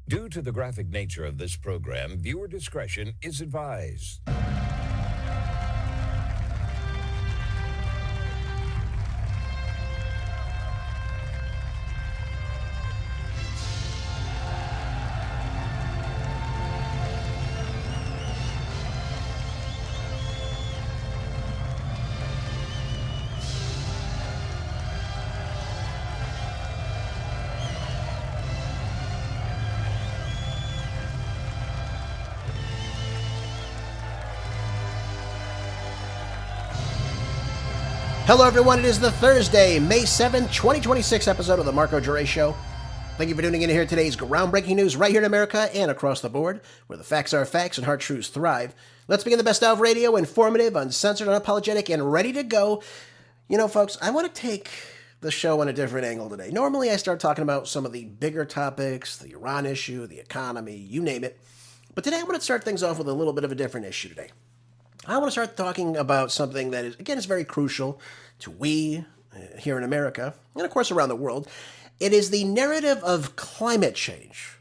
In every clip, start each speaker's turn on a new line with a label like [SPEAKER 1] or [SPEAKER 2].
[SPEAKER 1] Due to the graphic nature of this program, viewer discretion is advised.
[SPEAKER 2] Hello, everyone. It is the Thursday, May 7th, 2026 episode of The Marco Jure Show. Thank you for tuning in to hear today's groundbreaking news right here in America and across the board, where the facts are facts and hard truths thrive. Let's begin the best of radio, informative, uncensored, unapologetic, and ready to go. You know, folks, I want to take the show on a different angle today. Normally, I start talking about some of the bigger topics, the Iran issue, the economy, you name it. But today, I want to start things off with a little bit of a different issue today. I want to start talking about something that is, again, is very crucial to we here in America, and of course around the world. It is the narrative of climate change.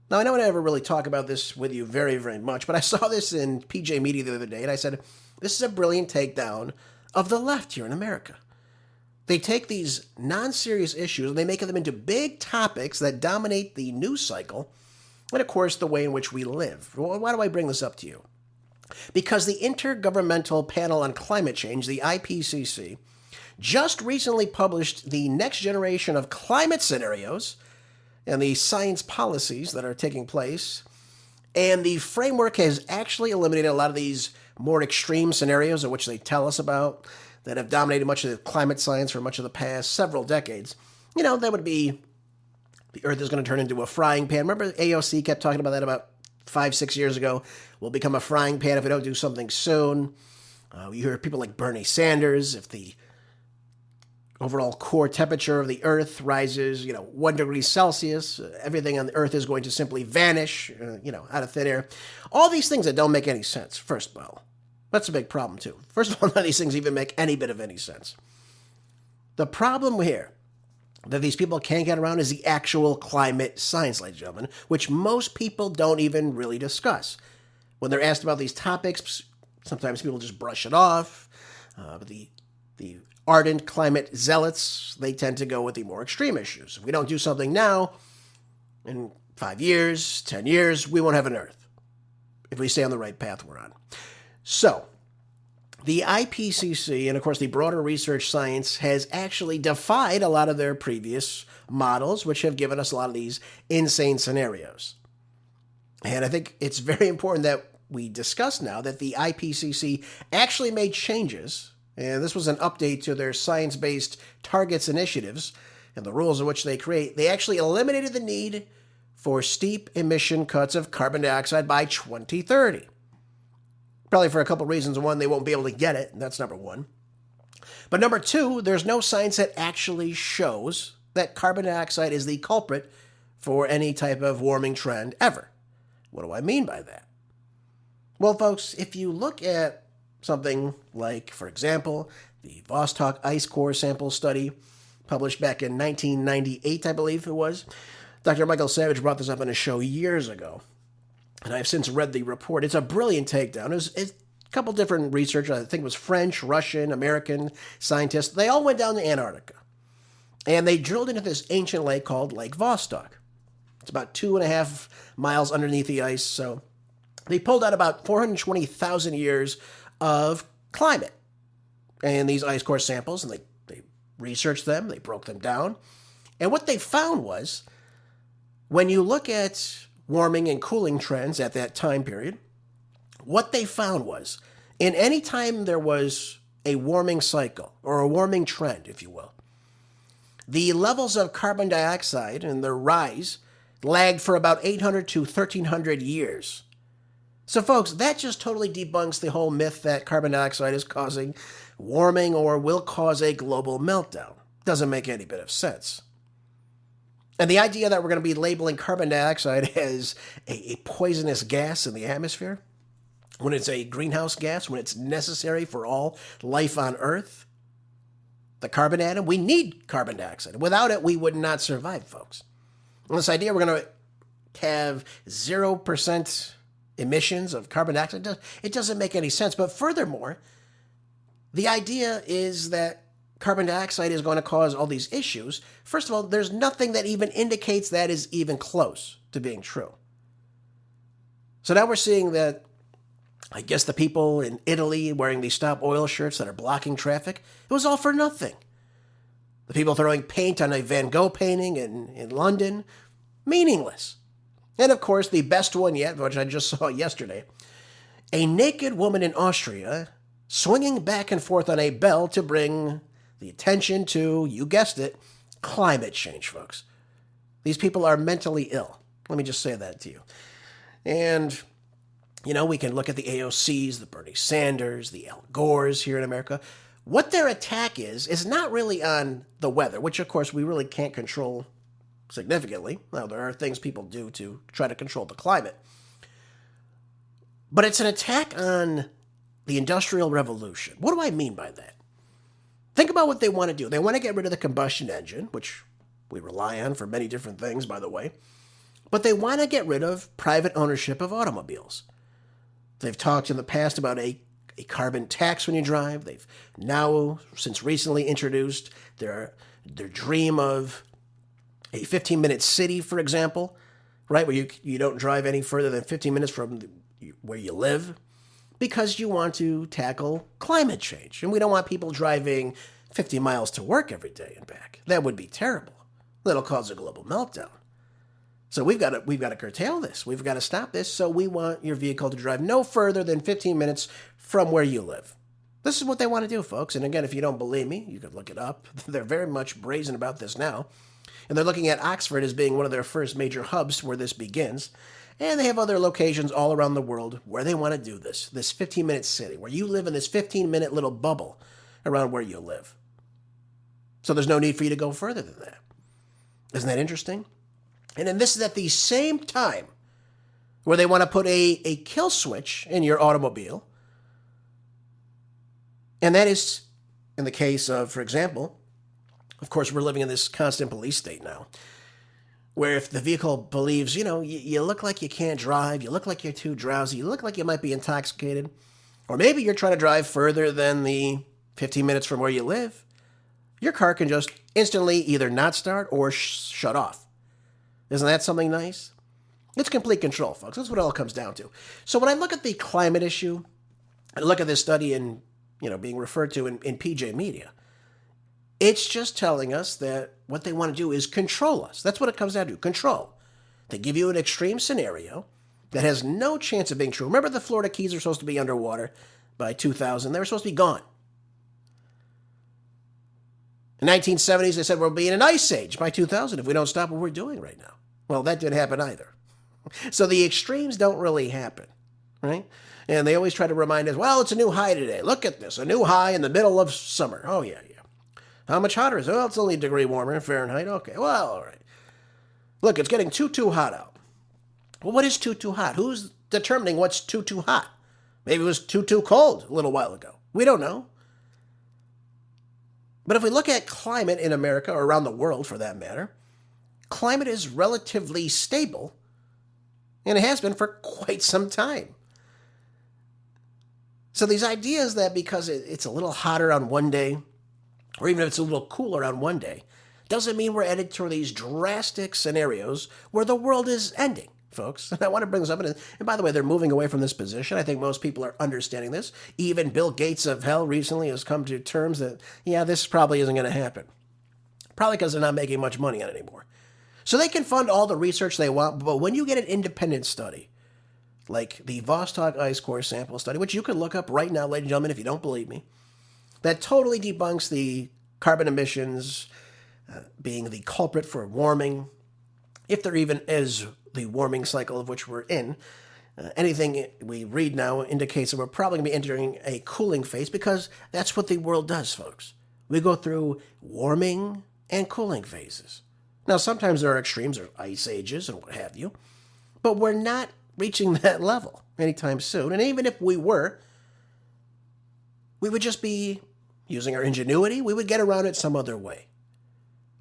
[SPEAKER 2] Now, I know I never really talk about this with you very, very much, but I saw this in PJ Media the other day, and I said, this is a brilliant takedown of the left here in America. They take these non-serious issues and they make them into big topics that dominate the news cycle, and of course the way in which we live. Well, why do I bring this up to you? Because the Intergovernmental Panel on Climate Change, the IPCC, just recently published the next generation of climate scenarios and the science policies that are taking place. And the framework has actually eliminated a lot of these more extreme scenarios, of which they tell us about, that have dominated much of the climate science for much of the past several decades. You know, that would be the Earth is going to turn into a frying pan. Remember AOC kept talking about that about 5-6 years ago? Will become a frying pan if we don't do something soon. You hear people like Bernie Sanders, if the overall core temperature of the Earth rises, 1 degree Celsius, everything on the Earth is going to simply vanish, out of thin air. All these things that don't make any sense, first of all. That's a big problem, too. First of all, none of these things even make any bit of any sense. The problem here that these people can't get around is the actual climate science, ladies and gentlemen, which most people don't even really discuss. When they're asked about these topics, sometimes people just brush it off. But the ardent climate zealots, they tend to go with the more extreme issues. If we don't do something now, in 5 years, 10 years, we won't have an Earth if we stay on the right path we're on. So, the IPCC, and of course the broader research science, has actually defied a lot of their previous models, which have given us a lot of these insane scenarios. And I think it's very important that we discuss now that the IPCC actually made changes, and this was an update to their science-based targets initiatives and the rules in which they create. They actually eliminated the need for steep emission cuts of carbon dioxide by 2030. Probably for a couple reasons. One, they won't be able to get it. That's number one. But number two, there's no science that actually shows that carbon dioxide is the culprit for any type of warming trend ever. What do I mean by that? Well, folks, if you look at something like, for example, the Vostok ice core sample study published back in 1998, I believe it was, Dr. Michael Savage brought this up on a show years ago. And I've since read the report. It's a brilliant takedown. It's a couple different researchers. I think it was French, Russian, American scientists. They all went down to Antarctica. And they drilled into this ancient lake called Lake Vostok. It's about 2.5 miles underneath the ice. So they pulled out about 420,000 years of climate and these ice core samples. And they researched them. They broke them down. And what they found was, when you look at warming and cooling trends at that time period, what they found was, in any time there was a warming cycle, or a warming trend, if you will, the levels of carbon dioxide and their rise lagged for about 800 to 1,300 years. So, folks, that just totally debunks the whole myth that carbon dioxide is causing warming or will cause a global meltdown. Doesn't make any bit of sense. And the idea that we're going to be labeling carbon dioxide as a poisonous gas in the atmosphere, when it's a greenhouse gas, when it's necessary for all life on Earth, the carbon atom, we need carbon dioxide. Without it, we would not survive, folks. And this idea we're going to have 0% emissions of carbon dioxide. It doesn't make any sense. But furthermore, the idea is that carbon dioxide is going to cause all these issues. First of all, there's nothing that even indicates that is even close to being true. So now we're seeing that, I guess, the people in Italy wearing these Stop Oil shirts that are blocking traffic, it was all for nothing. The people throwing paint on a Van Gogh painting in London, meaningless. And of course, the best one yet, which I just saw yesterday, a naked woman in Austria swinging back and forth on a bell to bring the attention to, you guessed it, climate change, folks. These people are mentally ill. Let me just say that to you. And, you know, we can look at the AOCs, the Bernie Sanders, the Al Gores here in America. What their attack is not really on the weather, which, of course, we really can't control significantly. Now, there are things people do to try to control the climate. But it's an attack on the Industrial Revolution. What do I mean by that? Think about what they want to do. They want to get rid of the combustion engine, which we rely on for many different things, by the way. But they want to get rid of private ownership of automobiles. They've talked in the past about a carbon tax when you drive. They've now, since recently, introduced their dream of a 15-minute city, for example, right, where you don't drive any further than 15 minutes from where you live, because you want to tackle climate change. And we don't want people driving 50 miles to work every day and back. That would be terrible. That'll cause a global meltdown. So we've got to curtail this. We've got to stop this. So we want your vehicle to drive no further than 15 minutes from where you live. This is what they want to do, folks. And again, if you don't believe me, you could look it up. They're very much brazen about this now. And they're looking at Oxford as being one of their first major hubs where this begins. And they have other locations all around the world where they want to do this 15-minute city, where you live in this 15-minute little bubble around where you live. So there's no need for you to go further than that. Isn't that interesting? And then this is at the same time where they want to put a kill switch in your automobile. And that is, in the case of, for example, of course, we're living in this constant police state now, where if the vehicle believes, you know, you look like you can't drive, you look like you're too drowsy, you look like you might be intoxicated, or maybe you're trying to drive further than the 15 minutes from where you live, your car can just instantly either not start or shut off. Isn't that something nice? It's complete control, folks. That's what it all comes down to. So when I look at the climate issue, I look at this study being referred to in PJ Media, it's just telling us that what they want to do is control us. That's what it comes down to, control. They give you an extreme scenario that has no chance of being true. Remember, the Florida Keys are supposed to be underwater by 2000. They were supposed to be gone. In the 1970s, they said we'll be in an ice age by 2000 if we don't stop what we're doing right now. Well, that didn't happen either. So the extremes don't really happen, right? And they always try to remind us, well, it's a new high today. Look at this, a new high in the middle of summer. Oh, yeah. How much hotter is it? Well, it's only a degree warmer in Fahrenheit. Okay, well, all right. Look, it's getting too hot out. Well, what is too hot? Who's determining what's too hot? Maybe it was too cold a little while ago. We don't know. But if we look at climate in America, or around the world for that matter, climate is relatively stable, and it has been for quite some time. So these ideas that because it's a little hotter on one day, or even if it's a little cooler on one day, doesn't mean we're headed toward these drastic scenarios where the world is ending, folks. And I want to bring this up. And by the way, they're moving away from this position. I think most people are understanding this. Even Bill Gates of hell recently has come to terms that, yeah, this probably isn't going to happen. Probably because they're not making much money on it anymore. So they can fund all the research they want, but when you get an independent study, like the Vostok Ice Core Sample Study, which you can look up right now, ladies and gentlemen, if you don't believe me, that totally debunks the carbon emissions being the culprit for warming, if there even is the warming cycle of which we're in. Anything we read now indicates that we're probably going to be entering a cooling phase, because that's what the world does, folks. We go through warming and cooling phases. Now, sometimes there are extremes, or ice ages and what have you, but we're not reaching that level anytime soon. And even if we were, we would just be using our ingenuity. We would get around it some other way.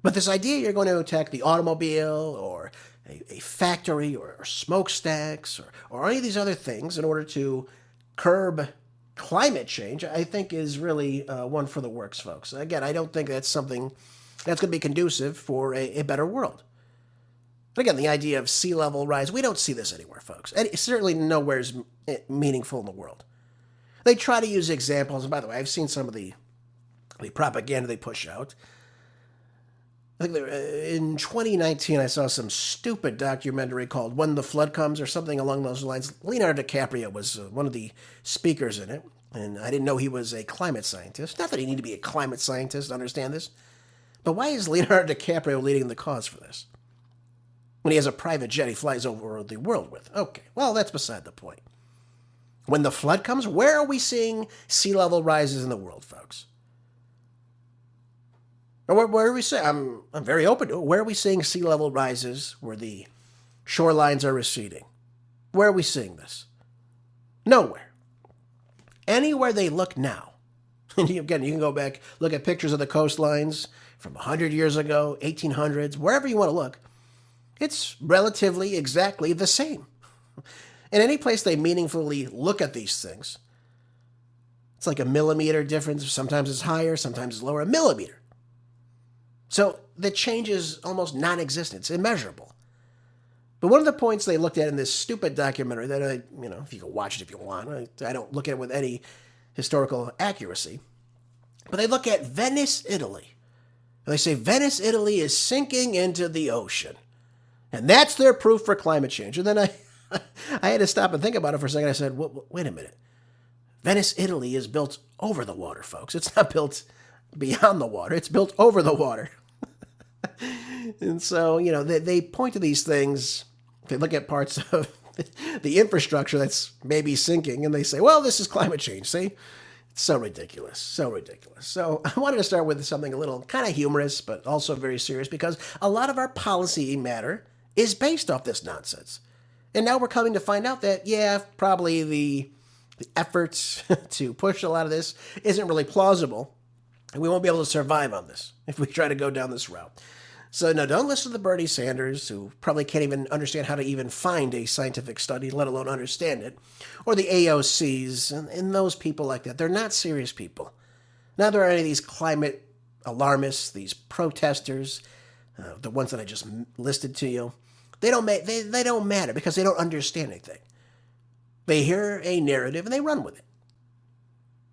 [SPEAKER 2] But this idea you're going to attack the automobile or a factory or smokestacks or any of these other things in order to curb climate change, I think is really one for the works, folks. Again, I don't think that's something that's going to be conducive for a better world. But again, the idea of sea level rise, we don't see this anywhere, folks. And certainly nowhere is meaningful in the world. They try to use examples, and by the way, I've seen some of the propaganda they push out. I think in 2019, I saw some stupid documentary called When the Flood Comes or something along those lines. Leonardo DiCaprio was one of the speakers in it, and I didn't know he was a climate scientist. Not that he needed to be a climate scientist to understand this, but why is Leonardo DiCaprio leading the cause for this? When he has a private jet he flies over the world with. Okay, well, that's beside the point. When the flood comes, where are we seeing sea level rises in the world, folks? Or where are we seeing? I'm very open to it. Where are we seeing sea level rises where the shorelines are receding? Where are we seeing this? Nowhere. Anywhere they look now. And again, you can go back, look at pictures of the coastlines from 100 years ago, 1800s, wherever you want to look. It's relatively exactly the same. In any place they meaningfully look at these things, it's like a millimeter difference. Sometimes it's higher, sometimes it's lower. A millimeter. So the change is almost non-existent. It's immeasurable. But one of the points they looked at in this stupid documentary that if you can watch it if you want, I don't look at it with any historical accuracy, but they look at Venice, Italy. And they say Venice, Italy is sinking into the ocean. And that's their proof for climate change. And then I had to stop and think about it for a second. I said, wait a minute. Venice, Italy is built over the water, folks. It's not built beyond the water. It's built over the water. And so, they point to these things. They look at parts of the infrastructure that's maybe sinking, and they say, well, this is climate change. See? It's so ridiculous. So ridiculous. So I wanted to start with something a little kind of humorous, but also very serious, because a lot of our policy matter is based off this nonsense. And now we're coming to find out that, probably the efforts to push a lot of this isn't really plausible. And we won't be able to survive on this if we try to go down this route. So no, don't listen to the Bernie Sanders, who probably can't even understand how to even find a scientific study, let alone understand it. Or the AOCs and those people like that. They're not serious people. Neither are any of these climate alarmists, these protesters, the ones that I just listed to you. They don't matter because they don't understand anything. They hear a narrative and they run with it.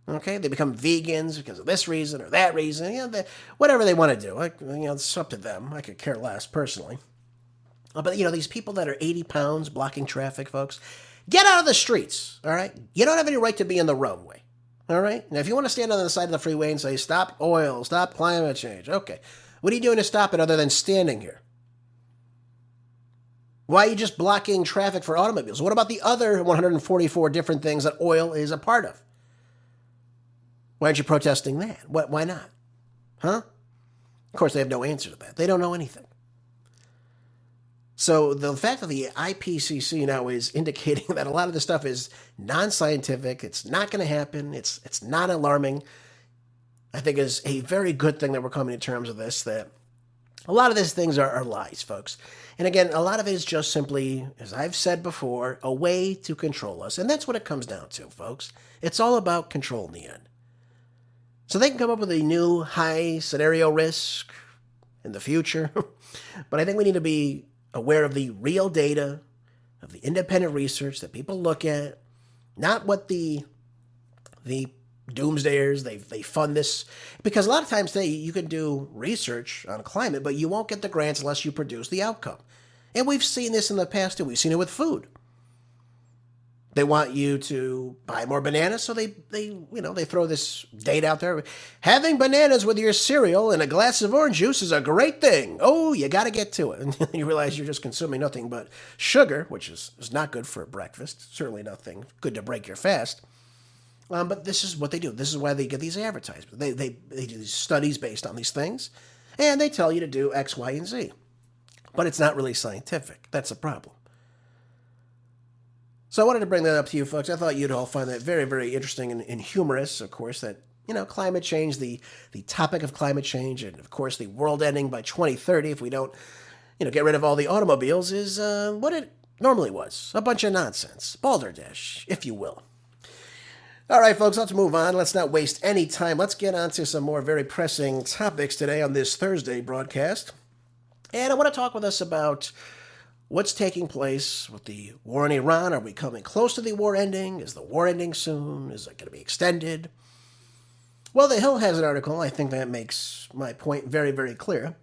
[SPEAKER 2] Okay, they become vegans because of this reason or that reason. Whatever they want to do. It's up to them. I could care less personally. But these people that are 80 pounds blocking traffic, folks, get out of the streets. All right, you don't have any right to be in the roadway. All right, now if you want to stand on the side of the freeway and say stop oil, stop climate change, okay, what are you doing to stop it other than standing here? Why are you just blocking traffic for automobiles? What about the other 144 different things that oil is a part of? Why aren't you protesting that? Why not? Huh? Of course, they have no answer to that. They don't know anything. So the fact that the IPCC now is indicating that a lot of this stuff is non-scientific, it's not going to happen, it's not alarming, I think is a very good thing that we're coming to terms with this, that a lot of these things are lies, folks. And again, a lot of it is just simply, as I've said before, a way to control us. And that's what it comes down to, folks. It's all about control in the end. So they can come up with a new high scenario risk in the future. But I think we need to be aware of the real data, of the independent research that people look at, not what the doomsdayers, they fund this. Because a lot of times you can do research on climate, but you won't get the grants unless you produce the outcome. And we've seen this in the past too. We've seen it with food. They want you to buy more bananas, so they throw this data out there. Having bananas with your cereal and a glass of orange juice is a great thing. Oh, you got to get to it. And you realize you're just consuming nothing but sugar, which is not good for breakfast. Certainly nothing good to break your fast. But this is what they do. This is why they get these advertisements. They do these studies based on these things, and they tell you to do X, Y, and Z. But it's not really scientific. That's a problem. So I wanted to bring that up to you folks. I thought you'd all find that very, very interesting and humorous, of course, that, climate change, the topic of climate change, and of course the world ending by 2030 if we don't, get rid of all the automobiles is what it normally was. A bunch of nonsense. Balderdash, if you will. All right, folks, let's move on. Let's not waste any time. Let's get on to some more very pressing topics today on this Thursday broadcast. And I want to talk with us about what's taking place with the war in Iran. Are we coming close to the war ending? Is the war ending soon? Is it going to be extended? Well, The Hill has an article. I think that makes my point very, very clear.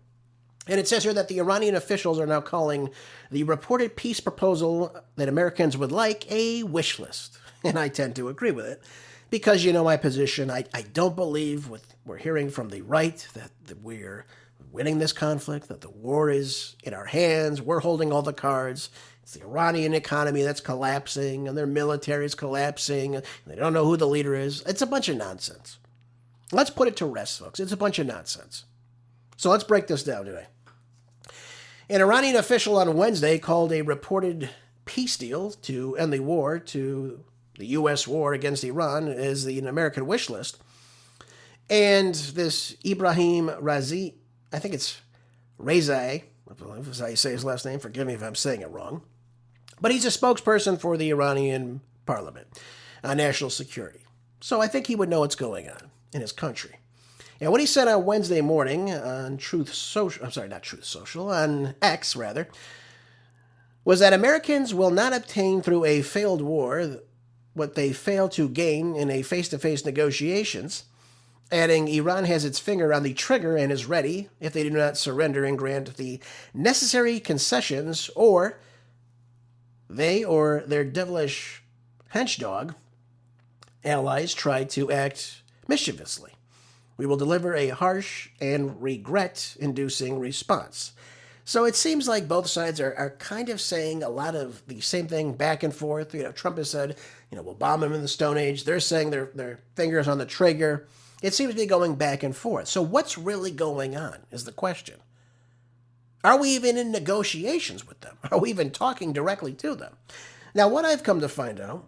[SPEAKER 2] And it says here that the Iranian officials are now calling the reported peace proposal that Americans would like a wish list. And I tend to agree with it because you know my position. I don't believe what we're hearing from the right, that we're winning this conflict, that the war is in our hands, we're holding all the cards. It's the Iranian economy that's collapsing, and their military is collapsing, and they don't know who the leader is. It's a bunch of nonsense. Let's put it to rest, folks. It's a bunch of nonsense. So let's break this down today. An Iranian official on Wednesday called a reported peace deal to end the war to the U.S. war against Iran as the American wish list. And this Ibrahim Razi, I think it's Rezai, I believe is how you say his last name. Forgive me if I'm saying it wrong. But he's a spokesperson for the Iranian parliament on national security. So I think he would know what's going on in his country. And what he said on Wednesday morning on on X rather, was that Americans will not obtain through a failed war what they failed to gain in a face-to-face negotiations, adding Iran has its finger on the trigger and is ready if they do not surrender and grant the necessary concessions, or they or their devilish henchdog allies try to act mischievously. We will deliver a harsh and regret-inducing response. So it seems like both sides are kind of saying a lot of the same thing back and forth. Trump has said, we'll bomb them in the Stone Age. They're saying their fingers on the trigger. It seems to be going back and forth. So what's really going on is the question. Are we even in negotiations with them? Are we even talking directly to them? Now, what I've come to find out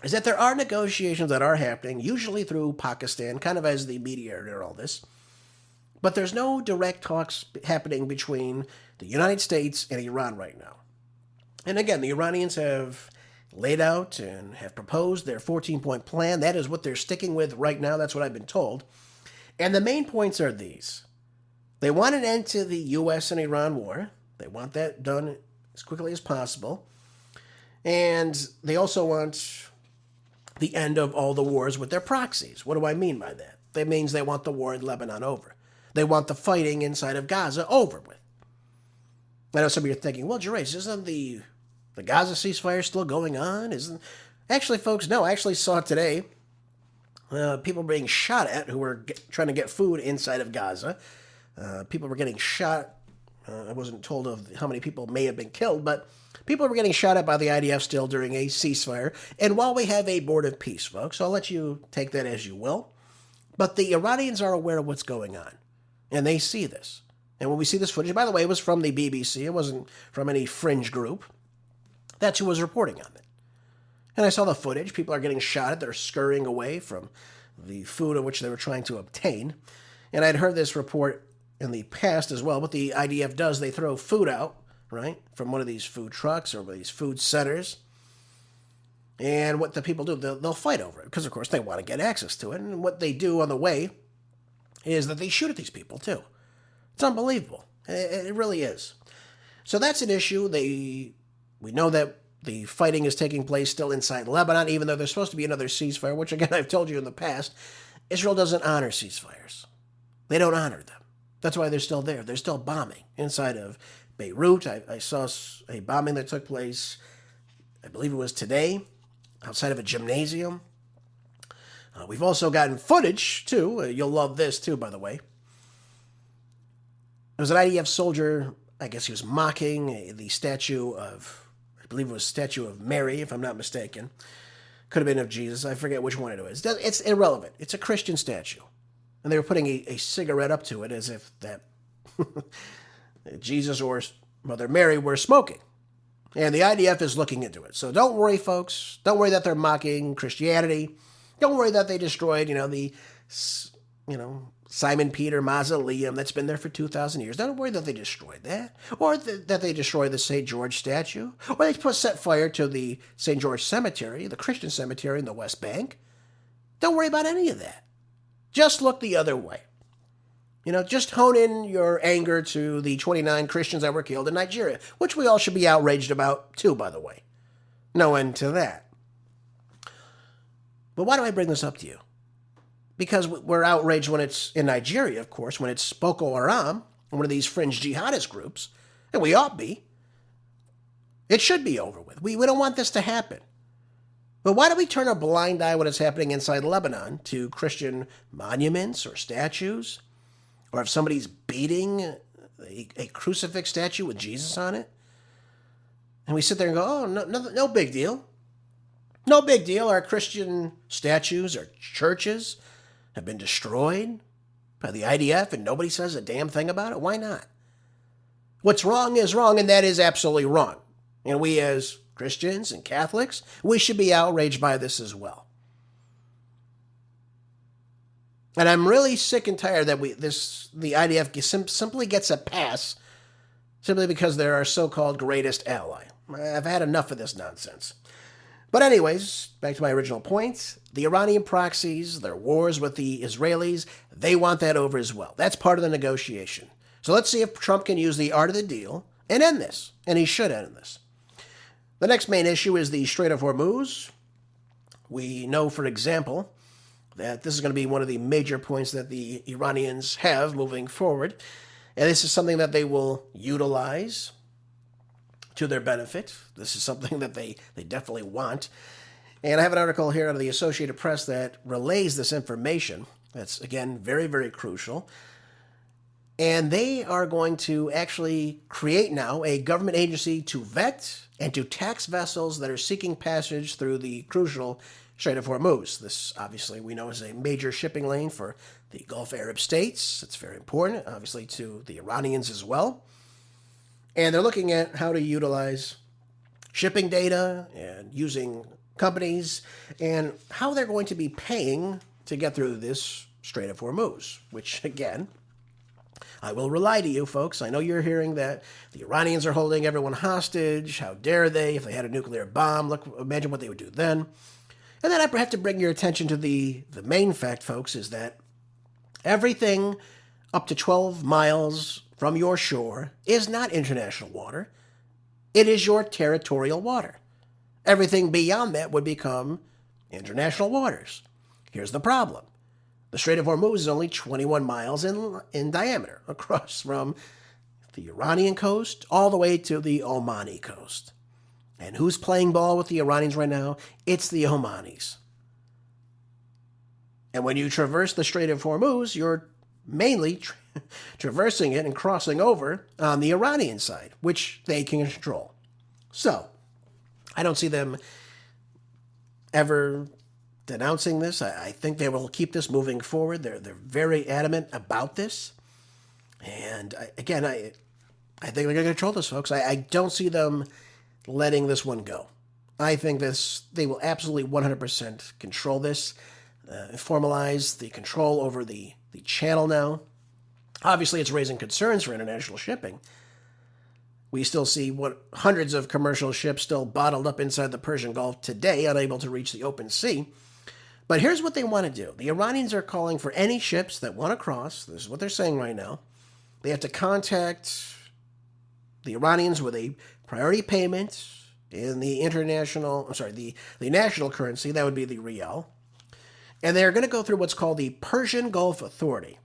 [SPEAKER 2] is that there are negotiations that are happening, usually through Pakistan, kind of as the mediator in all this. But there's no direct talks happening between the United States and Iran right now. And again, the Iranians have laid out and have proposed their 14-point plan. That is what they're sticking with right now. That's what I've been told. And the main points are these. They want an end to the U.S. and Iran war. They want that done as quickly as possible. And they also want the end of all the wars with their proxies. What do I mean by that? That means they want the war in Lebanon over. They want the fighting inside of Gaza over with. I know some of you are thinking, well, Gervais, isn't the Gaza ceasefire still going on? Actually, folks, no. I actually saw today people being shot at who were trying to get food inside of Gaza. People were getting shot. I wasn't told of how many people may have been killed, but people were getting shot at by the IDF still during a ceasefire. And while we have a board of peace, folks, I'll let you take that as you will. But the Iranians are aware of what's going on. And they see this. And when we see this footage, by the way, it was from the BBC. It wasn't from any fringe group. That's who was reporting on it. And I saw the footage. People are getting shot at. They're scurrying away from the food of which they were trying to obtain. And I'd heard this report in the past as well. What the IDF does, they throw food out, right, from one of these food trucks or one of these food centers. And what the people do, they'll fight over it because, of course, they want to get access to it. And what they do on the way is that they shoot at these people, too. It's unbelievable. It really is. So that's an issue. We know that the fighting is taking place still inside Lebanon, even though there's supposed to be another ceasefire, which, again, I've told you in the past, Israel doesn't honor ceasefires. They don't honor them. That's why they're still there. They're still bombing inside of Beirut. I saw a bombing that took place, I believe it was today, outside of a gymnasium. We've also gotten footage, too. You'll love this, too, by the way. There was an IDF soldier, I guess he was mocking the statue of, I believe it was statue of Mary, if I'm not mistaken. Could have been of Jesus. I forget which one it was. It's irrelevant. It's a Christian statue. And they were putting a cigarette up to it as if that Jesus or Mother Mary were smoking. And the IDF is looking into it. So don't worry, folks. Don't worry that they're mocking Christianity. Don't worry that they destroyed, the Simon Peter Mausoleum that's been there for 2,000 years. Don't worry that they destroyed that, or that they destroyed the St. George statue, or they set fire to the St. George Cemetery, the Christian cemetery in the West Bank. Don't worry about any of that. Just look the other way. Just hone in your anger to the 29 Christians that were killed in Nigeria, which we all should be outraged about too, by the way. No end to that. But why do I bring this up to you? Because we're outraged when it's in Nigeria, of course, when it's Boko Haram, one of these fringe jihadist groups, and we ought be. It should be over with. We don't want this to happen. But why do we turn a blind eye when it's happening inside Lebanon to Christian monuments or statues? Or if somebody's beating a crucifix statue with Jesus on it? And we sit there and go, oh, no big deal. No big deal. Our Christian statues or churches have been destroyed by the IDF and nobody says a damn thing about it. Why not? What's wrong is wrong, and that is absolutely wrong. And we as Christians and Catholics, we should be outraged by this as well. And I'm really sick and tired that the IDF simply gets a pass simply because they're our so-called greatest ally. I've had enough of this nonsense. But anyways, back to my original point, the Iranian proxies, their wars with the Israelis, they want that over as well. That's part of the negotiation. So let's see if Trump can use the art of the deal and end this. And he should end this. The next main issue is the Strait of Hormuz. We know, for example, that this is going to be one of the major points that the Iranians have moving forward. And this is something that they will utilize to their benefit. This is something that they definitely want. And I have an article here out of the Associated Press that relays this information. That's, again, very, very crucial. And they are going to actually create now a government agency to vet and to tax vessels that are seeking passage through the crucial Strait of Hormuz. This, obviously, we know is a major shipping lane for the Gulf Arab states. It's very important, obviously, to the Iranians as well. And they're looking at how to utilize shipping data and using companies and how they're going to be paying to get through this Strait of Hormuz, which, again, I will rely to you, folks. I know you're hearing that the Iranians are holding everyone hostage. How dare they? If they had a nuclear bomb, look, imagine what they would do then. And then I have to bring your attention to the main fact, folks, is that everything up to 12 miles from your shore is not international water. It is your territorial water. Everything beyond that would become international waters. Here's the problem. The Strait of Hormuz is only 21 miles in diameter across from the Iranian coast all the way to the Omani coast. And who's playing ball with the Iranians right now? It's the Omanis. And when you traverse the Strait of Hormuz, you're mainly traversing it and crossing over on the Iranian side, which they can control. So, I don't see them ever denouncing this. I think they will keep this moving forward. They're very adamant about this. And I think they're going to control this, folks. I don't see them letting this one go. I think they will absolutely 100% control this, formalize the control over the channel now. Obviously, it's raising concerns for international shipping. We still see hundreds of commercial ships still bottled up inside the Persian Gulf today, unable to reach the open sea. But here's what they want to do. The Iranians are calling for any ships that want to cross. This is what they're saying right now. They have to contact the Iranians with a priority payment in the the national currency. That would be the rial. And they're going to go through what's called the Persian Gulf Authority.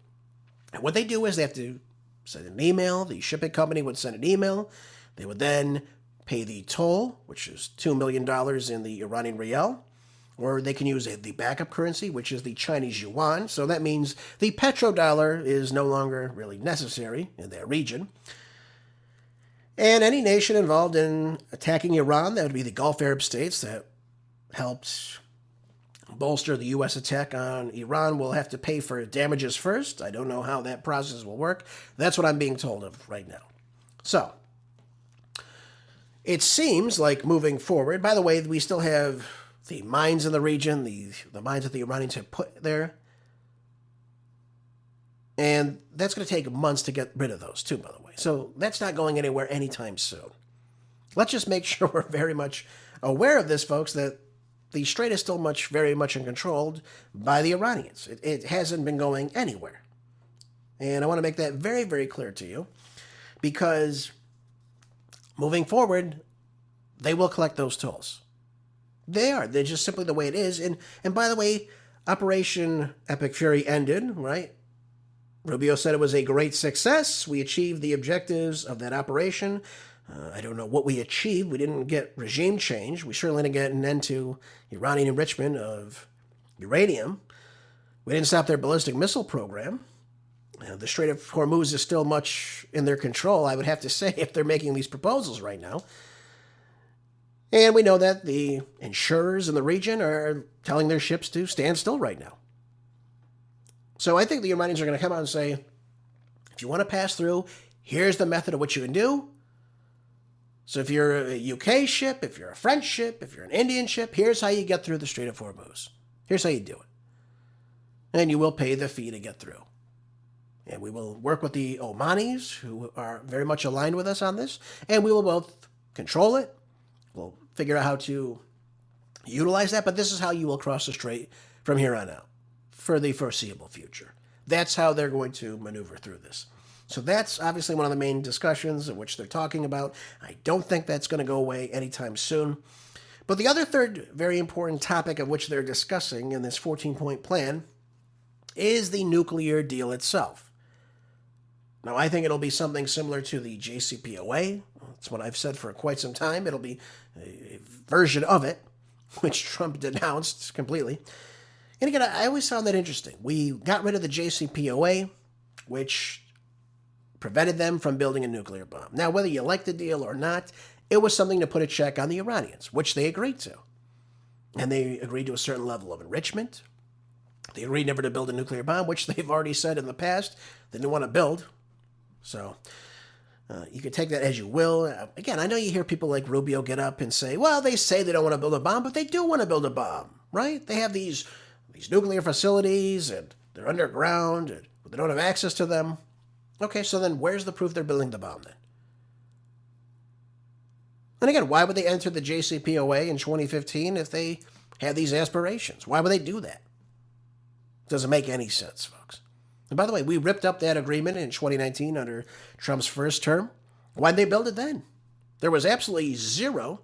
[SPEAKER 2] And what they do is they have to send an email. The shipping company would send an email. They would then pay the toll, which is $2 million in the Iranian rial. Or they can use the backup currency, which is the Chinese yuan. So that means the petrodollar is no longer really necessary in that region. And any nation involved in attacking Iran, that would be the Gulf Arab states that helped bolster the U.S. attack on Iran, will have to pay for damages first. I don't know how that process will work. That's what I'm being told of right now. So, it seems like moving forward, by the way, we still have the mines in the region, the mines that the Iranians have put there. And that's going to take months to get rid of those, too, by the way. So that's not going anywhere anytime soon. Let's just make sure we're very much aware of this, folks, that the Strait is still very much controlled by the Iranians. It hasn't been going anywhere. And I want to make that very, very clear to you, because moving forward, they will collect those tolls. They are. They're just simply the way it is. And by the way, Operation Epic Fury ended, right? Rubio said it was a great success. We achieved the objectives of that operation. I don't know what we achieved. We didn't get regime change. We certainly didn't get an end to Iranian enrichment of uranium. We didn't stop their ballistic missile program. The Strait of Hormuz is still much in their control, I would have to say, if they're making these proposals right now. And we know that the insurers in the region are telling their ships to stand still right now. So I think the Iranians are going to come out and say, if you want to pass through, here's the method of what you can do. So if you're a UK ship, if you're a French ship, if you're an Indian ship, here's how you get through the Strait of Hormuz. Here's how you do it. And you will pay the fee to get through. And we will work with the Omanis, who are very much aligned with us on this, and we will both control it. We'll figure out how to utilize that, but this is how you will cross the strait from here on out for the foreseeable future. That's how they're going to maneuver through this. So that's obviously one of the main discussions of which they're talking about. I don't think that's going to go away anytime soon. But the other third very important topic of which they're discussing in this 14-point plan is the nuclear deal itself. Now, I think it'll be something similar to the JCPOA. That's what I've said for quite some time. It'll be a version of it, which Trump denounced completely. And again, I always found that interesting. We got rid of the JCPOA, which prevented them from building a nuclear bomb. Now, whether you like the deal or not, it was something to put a check on the Iranians, which they agreed to. And they agreed to a certain level of enrichment. They agreed never to build a nuclear bomb, which they've already said in the past they didn't want to build. So you can take that as you will. Again, I know you hear people like Rubio get up and say, well, they say they don't want to build a bomb, but they do want to build a bomb, right? They have these nuclear facilities, and they're underground, and they don't have access to them. Okay, so then where's the proof they're building the bomb then? And again, why would they enter the JCPOA in 2015 if they had these aspirations? Why would they do that? It doesn't make any sense, folks. And by the way, we ripped up that agreement in 2019 under Trump's first term. Why'd they build it then? There was absolutely zero,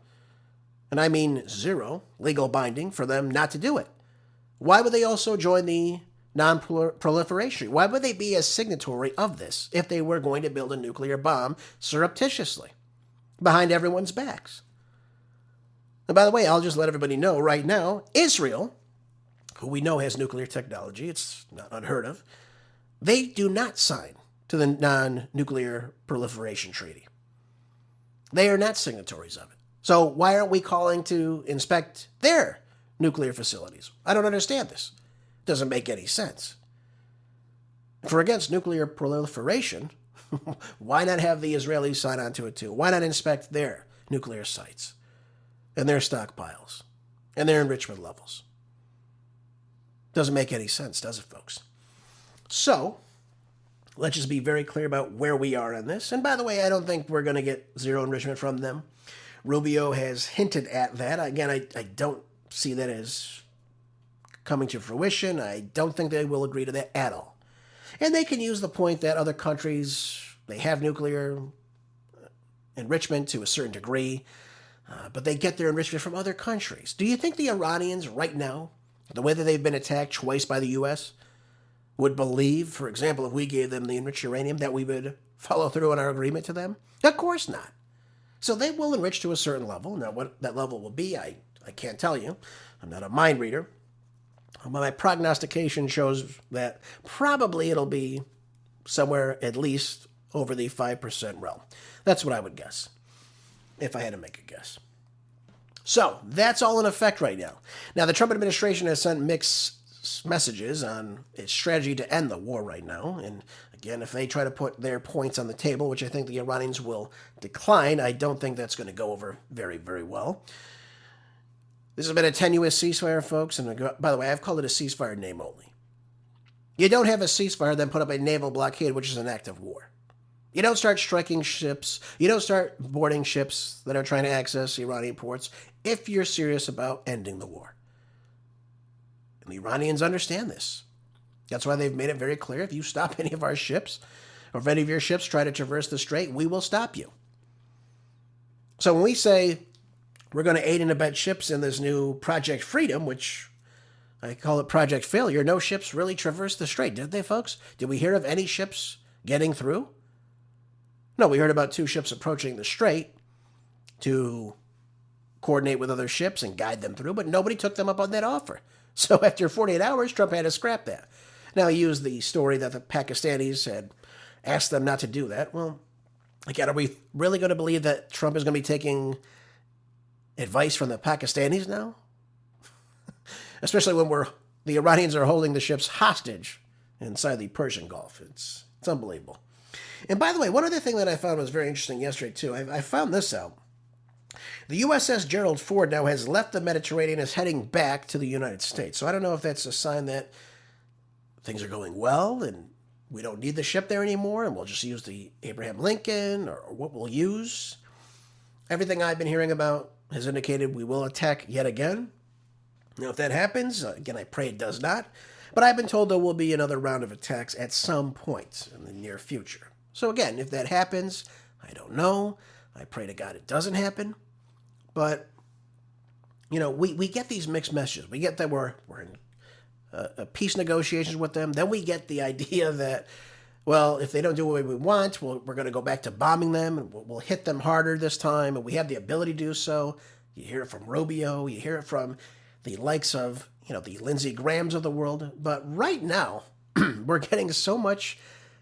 [SPEAKER 2] and I mean zero, legal binding for them not to do it. Why would they also join the non-proliferation? Why would they be a signatory of this if they were going to build a nuclear bomb surreptitiously behind everyone's backs? And by the way, I'll just let everybody know right now, Israel, who we know has nuclear technology, it's not unheard of, they do not sign to the non-nuclear proliferation treaty. They are not signatories of it. So why aren't we calling to inspect their nuclear facilities? I don't understand this. It doesn't make any sense. If we're against nuclear proliferation, why not have the Israelis sign on to it too? Why not inspect their nuclear sites and their stockpiles and their enrichment levels? Doesn't make any sense, does it, folks? So, let's just be very clear about where we are on this. And by the way, I don't think we're going to get zero enrichment from them. Rubio has hinted at that. Again, I don't see that as coming to fruition. I don't think they will agree to that at all. And they can use the point that other countries, they have nuclear enrichment to a certain degree, but they get their enrichment from other countries. Do you think the Iranians right now, the way that they've been attacked twice by the U.S., would believe, for example, if we gave them the enriched uranium, that we would follow through on our agreement to them? Of course not. So they will enrich to a certain level. Now, what that level will be, I can't tell you. I'm not a mind reader. But my prognostication shows that probably it'll be somewhere at least over the 5% realm. That's what I would guess, if I had to make a guess. So, that's all in effect right now. Now, the Trump administration has sent mixed messages on its strategy to end the war right now. And again, if they try to put their points on the table, which I think the Iranians will decline, I don't think that's going to go over very, very well. This has been a tenuous ceasefire, folks. And by the way, I've called it a ceasefire name only. You don't have a ceasefire, then put up a naval blockade, which is an act of war. You don't start striking ships. You don't start boarding ships that are trying to access Iranian ports if you're serious about ending the war. And the Iranians understand this. That's why they've made it very clear, if you stop any of our ships, or if any of your ships try to traverse the strait, we will stop you. So when we say we're going to aid and abet ships in this new Project Freedom, which I call it Project Failure, no ships really traversed the strait, did they, folks? Did we hear of any ships getting through? No, we heard about 2 ships approaching the strait to coordinate with other ships and guide them through, but nobody took them up on that offer. So after 48 hours, Trump had to scrap that. Now, he used the story that the Pakistanis had asked them not to do that. Well, again, are we really going to believe that Trump is going to be taking advice from the Pakistanis now? Especially when the Iranians are holding the ships hostage inside the Persian Gulf. It's unbelievable. And by the way, one other thing that I found was very interesting yesterday, too. I found this out. The USS Gerald Ford now has left the Mediterranean, is heading back to the United States. So I don't know if that's a sign that things are going well and we don't need the ship there anymore and we'll just use the Abraham Lincoln, or what we'll use. Everything I've been hearing about has indicated we will attack yet again. Now, if that happens, again, I pray it does not, but I've been told there will be another round of attacks at some point in the near future. So again, if that happens, I don't know. I pray to God it doesn't happen. But, we get these mixed messages. We get that we're in peace negotiations with them. Then we get the idea that, well, if they don't do what we want, we're going to go back to bombing them, and we'll hit them harder this time, and we have the ability to do so. You hear it from Rubio. You hear it from the likes of, the Lindsey Grahams of the world. But right now, we're getting so much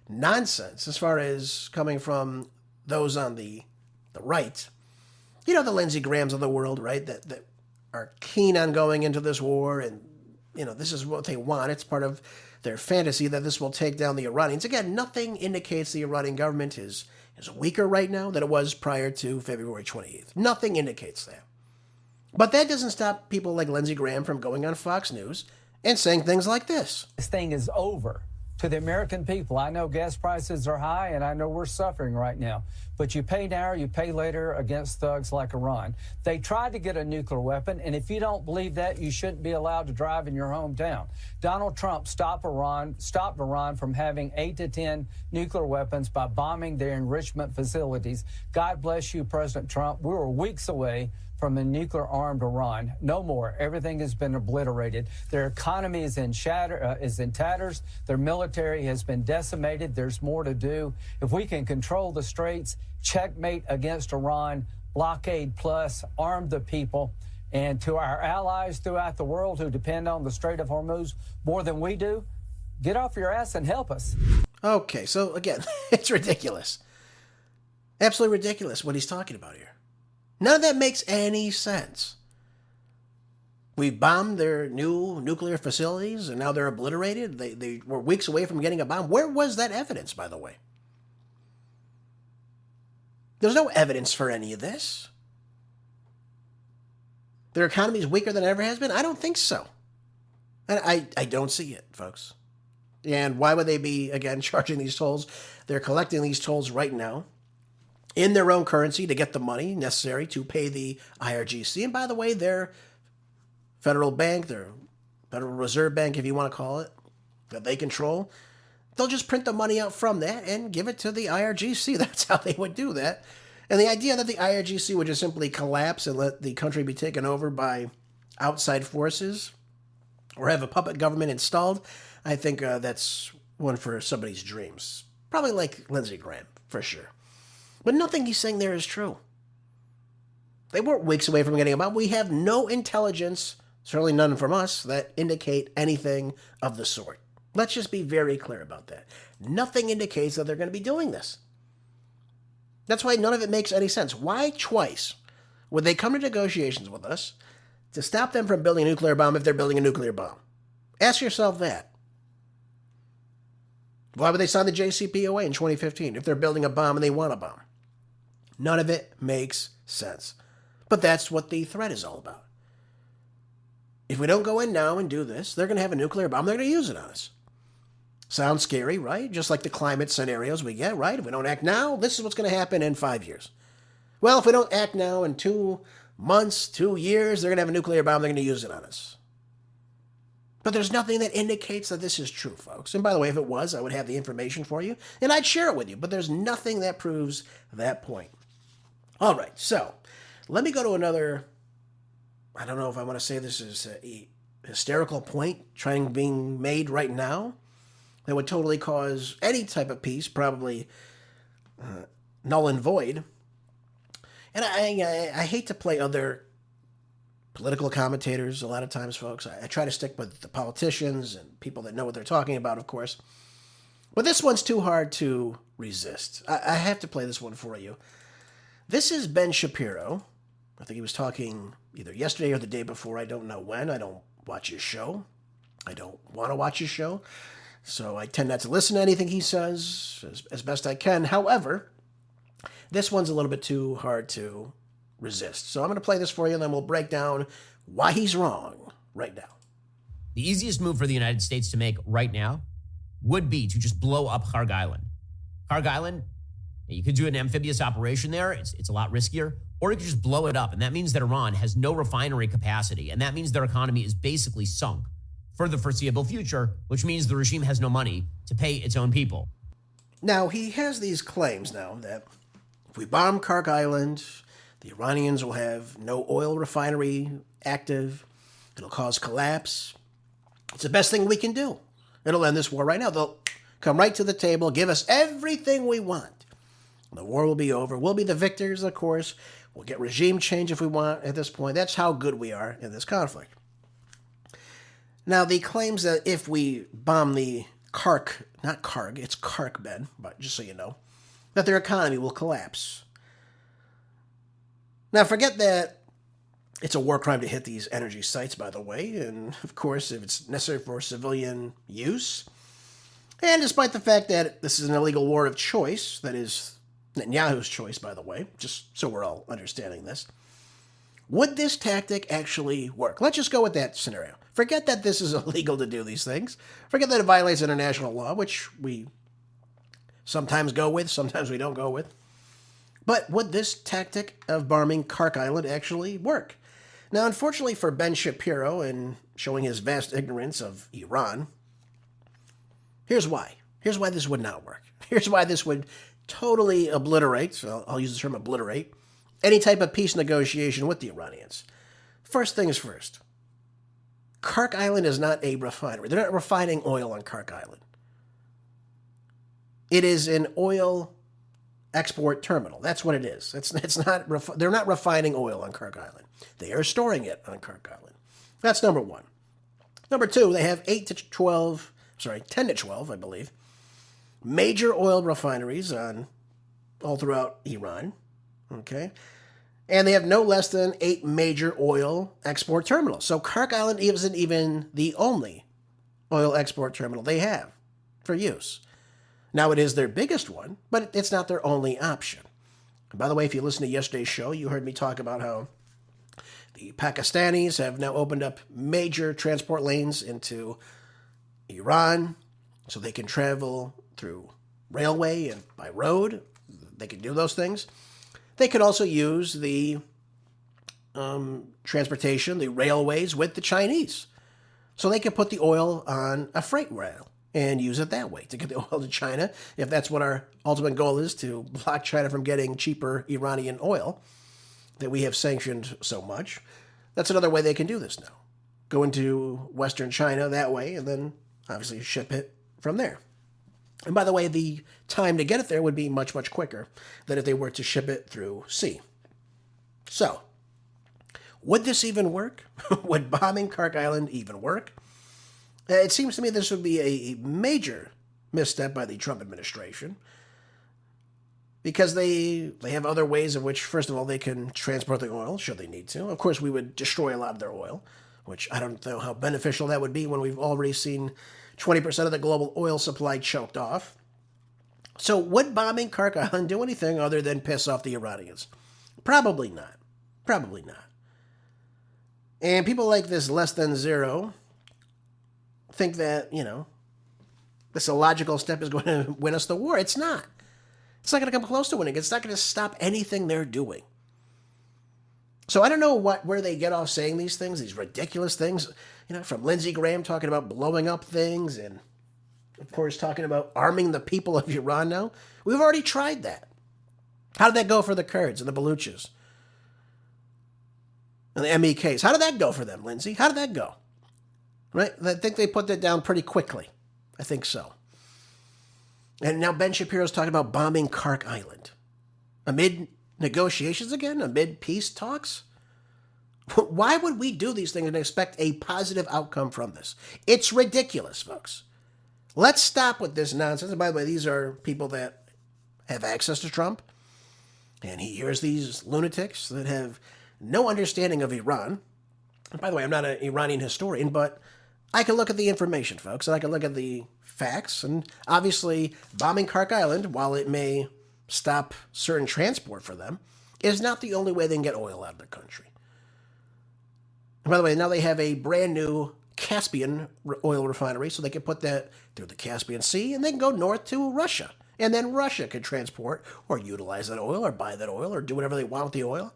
[SPEAKER 2] nonsense as far as coming from those on the right. The Lindsey Grahams of the world, right, that are keen on going into this war, and, this is what they want. It's part of their fantasy that this will take down the Iranians. Again, nothing indicates the Iranian government is weaker right now than it was prior to February 28th. Nothing indicates that. But that doesn't stop people like Lindsey Graham from going on Fox News and saying things like this.
[SPEAKER 3] This thing is over. To the American people, I know gas prices are high, and I know we're suffering right now. But you pay now, you pay later against thugs like Iran. They tried to get a nuclear weapon, and if you don't believe that, you shouldn't be allowed to drive in your hometown. Donald Trump stopped Iran from having 8 to 10 nuclear weapons by bombing their enrichment facilities. God bless you, President Trump. We were weeks away from a nuclear-armed Iran. No more. Everything has been obliterated. Their economy is in tatters. Their military has been decimated. There's more to do. If we can control the straits, checkmate against Iran, blockade plus, arm the people. And to our allies throughout the world who depend on the Strait of Hormuz more than we do, get off your ass and help us.
[SPEAKER 2] Okay, so again, it's ridiculous. Absolutely ridiculous what he's talking about here. None of that makes any sense. We bombed their new nuclear facilities, and now they're obliterated. They were weeks away from getting a bomb. Where was that evidence, by the way? There's no evidence for any of this. Their economy is weaker than it ever has been? I don't think so. And I don't see it, folks. And why would they be, again, charging these tolls? They're collecting these tolls right now in their own currency to get the money necessary to pay the IRGC. And by the way, their federal bank, their Federal Reserve Bank, if you want to call it, that they control, they'll just print the money out from that and give it to the IRGC. That's how they would do that. And the idea that the IRGC would just simply collapse and let the country be taken over by outside forces or have a puppet government installed, I think that's one for somebody's dreams. Probably like Lindsey Graham, for sure. But nothing he's saying there is true. They weren't weeks away from getting a bomb. We have no intelligence, certainly none from us, that indicate anything of the sort. Let's just be very clear about that. Nothing indicates that they're going to be doing this. That's why none of it makes any sense. Why twice would they come to negotiations with us to stop them from building a nuclear bomb if they're building a nuclear bomb? Ask yourself that. Why would they sign the JCPOA in 2015 if they're building a bomb and they want a bomb? None of it makes sense. But that's what the threat is all about. If we don't go in now and do this, they're going to have a nuclear bomb. They're going to use it on us. Sounds scary, right? Just like the climate scenarios we get, right? If we don't act now, this is what's going to happen in 5 years. Well, if we don't act now, in 2 months, 2 years, they're going to have a nuclear bomb, they're going to use it on us. But there's nothing that indicates that this is true, folks. And by the way, if it was, I would have the information for you, and I'd share it with you. But there's nothing that proves that point. All right, so let me go to another, I don't know if I want to say this is a hysterical point being made right now that would totally cause any type of peace, probably null and void. And I hate to play other political commentators a lot of times, folks. I try to stick with the politicians and people that know what they're talking about, of course. But this one's too hard to resist. I have to play this one for you. This is Ben Shapiro. I think he was talking either yesterday or the day before. I don't know when. I don't watch his show. I don't want to watch his show. So I tend not to listen to anything he says as best I can. However, this one's a little bit too hard to resist. So I'm going to play this for you, and then we'll break down why he's wrong right now.
[SPEAKER 4] The easiest move for the United States to make right now would be to just blow up Kharg Island. Kharg Island, you could do an amphibious operation there. It's a lot riskier. Or you could just blow it up. And that means that Iran has no refinery capacity. And that means their economy is basically sunk for the foreseeable future, which means the regime has no money to pay its own people.
[SPEAKER 2] Now, he has these claims now that if we bomb Kharg Island, the Iranians will have no oil refinery active. It'll cause collapse. It's the best thing we can do. It'll end this war right now. They'll come right to the table, give us everything we want. The war will be over. We'll be the victors, of course. We'll get regime change if we want at this point. That's how good we are in this conflict. Now, the claims that if we bomb the not Kharg, it's Khark, Ben, but just so you know, that their economy will collapse. Now, forget that it's a war crime to hit these energy sites, by the way, and of course, if it's necessary for civilian use. And despite the fact that this is an illegal war of choice, that is Netanyahu's choice, by the way, just so we're all understanding this, would this tactic actually work? Let's just go with that scenario. Forget that this is illegal to do these things. Forget that it violates international law, which we sometimes go with, sometimes we don't go with. But would this tactic of bombing Khark Island actually work? Now, unfortunately for Ben Shapiro, and showing his vast ignorance of Iran, here's why. Here's why this would not work. Here's why this would totally obliterate, so I'll use the term obliterate, any type of peace negotiation with the Iranians. First things first. Khark Island is not a refinery. They're not refining oil on Khark Island. It is an oil export terminal. That's what it is. They're not refining oil on Khark Island. They are storing it on Khark Island. That's number one. Number two, they have 10 to 12, I believe, major oil refineries all throughout Iran. Okay. And they have no less than 8 major oil export terminals. So Khark Island isn't even the only oil export terminal they have for use. Now, it is their biggest one, but it's not their only option. And by the way, if you listen to yesterday's show, you heard me talk about how the Pakistanis have now opened up major transport lanes into Iran so they can travel through railway and by road. They can do those things. They could also use the transportation, the railways with the Chinese. So they could put the oil on a freight rail and use it that way to get the oil to China, if that's what our ultimate goal is, to block China from getting cheaper Iranian oil that we have sanctioned so much. That's another way they can do this now. Go into Western China that way and then obviously ship it from there. And by the way, the time to get it there would be much, much quicker than if they were to ship it through sea. So, would this even work? Would bombing Khark Island even work? It seems to me this would be a major misstep by the Trump administration because they have other ways in which, first of all, they can transport the oil should they need to. Of course, we would destroy a lot of their oil, which I don't know how beneficial that would be when we've already seen 20% of the global oil supply choked off. So would bombing Khark Island do anything other than piss off the Iranians? Probably not. Probably not. And people like this less than zero think that, this illogical step is going to win us the war. It's not. It's not going to come close to winning. It's not going to stop anything they're doing. So I don't know where they get off saying these things, these ridiculous things, from Lindsey Graham talking about blowing up things and, of course, talking about arming the people of Iran now. We've already tried that. How did that go for the Kurds and the Baluchis and the MEKs? How did that go for them, Lindsey? How did that go? Right? I think they put that down pretty quickly. I think so. And now Ben Shapiro's talking about bombing Kark Island. Amid negotiations again? Amid peace talks? Why would we do these things and expect a positive outcome from this? It's ridiculous, folks. Let's stop with this nonsense. And by the way, these are people that have access to Trump. And he hears these lunatics that have no understanding of Iran. And by the way, I'm not an Iranian historian, but I can look at the information, folks, and I can look at the facts. And obviously, bombing Kark Island, while it may stop certain transport for them, is not the only way they can get oil out of their country. And by the way, now they have a brand new Caspian oil refinery, so they can put that through the Caspian Sea, and they can go north to Russia. And then Russia can transport or utilize that oil or buy that oil or do whatever they want with the oil.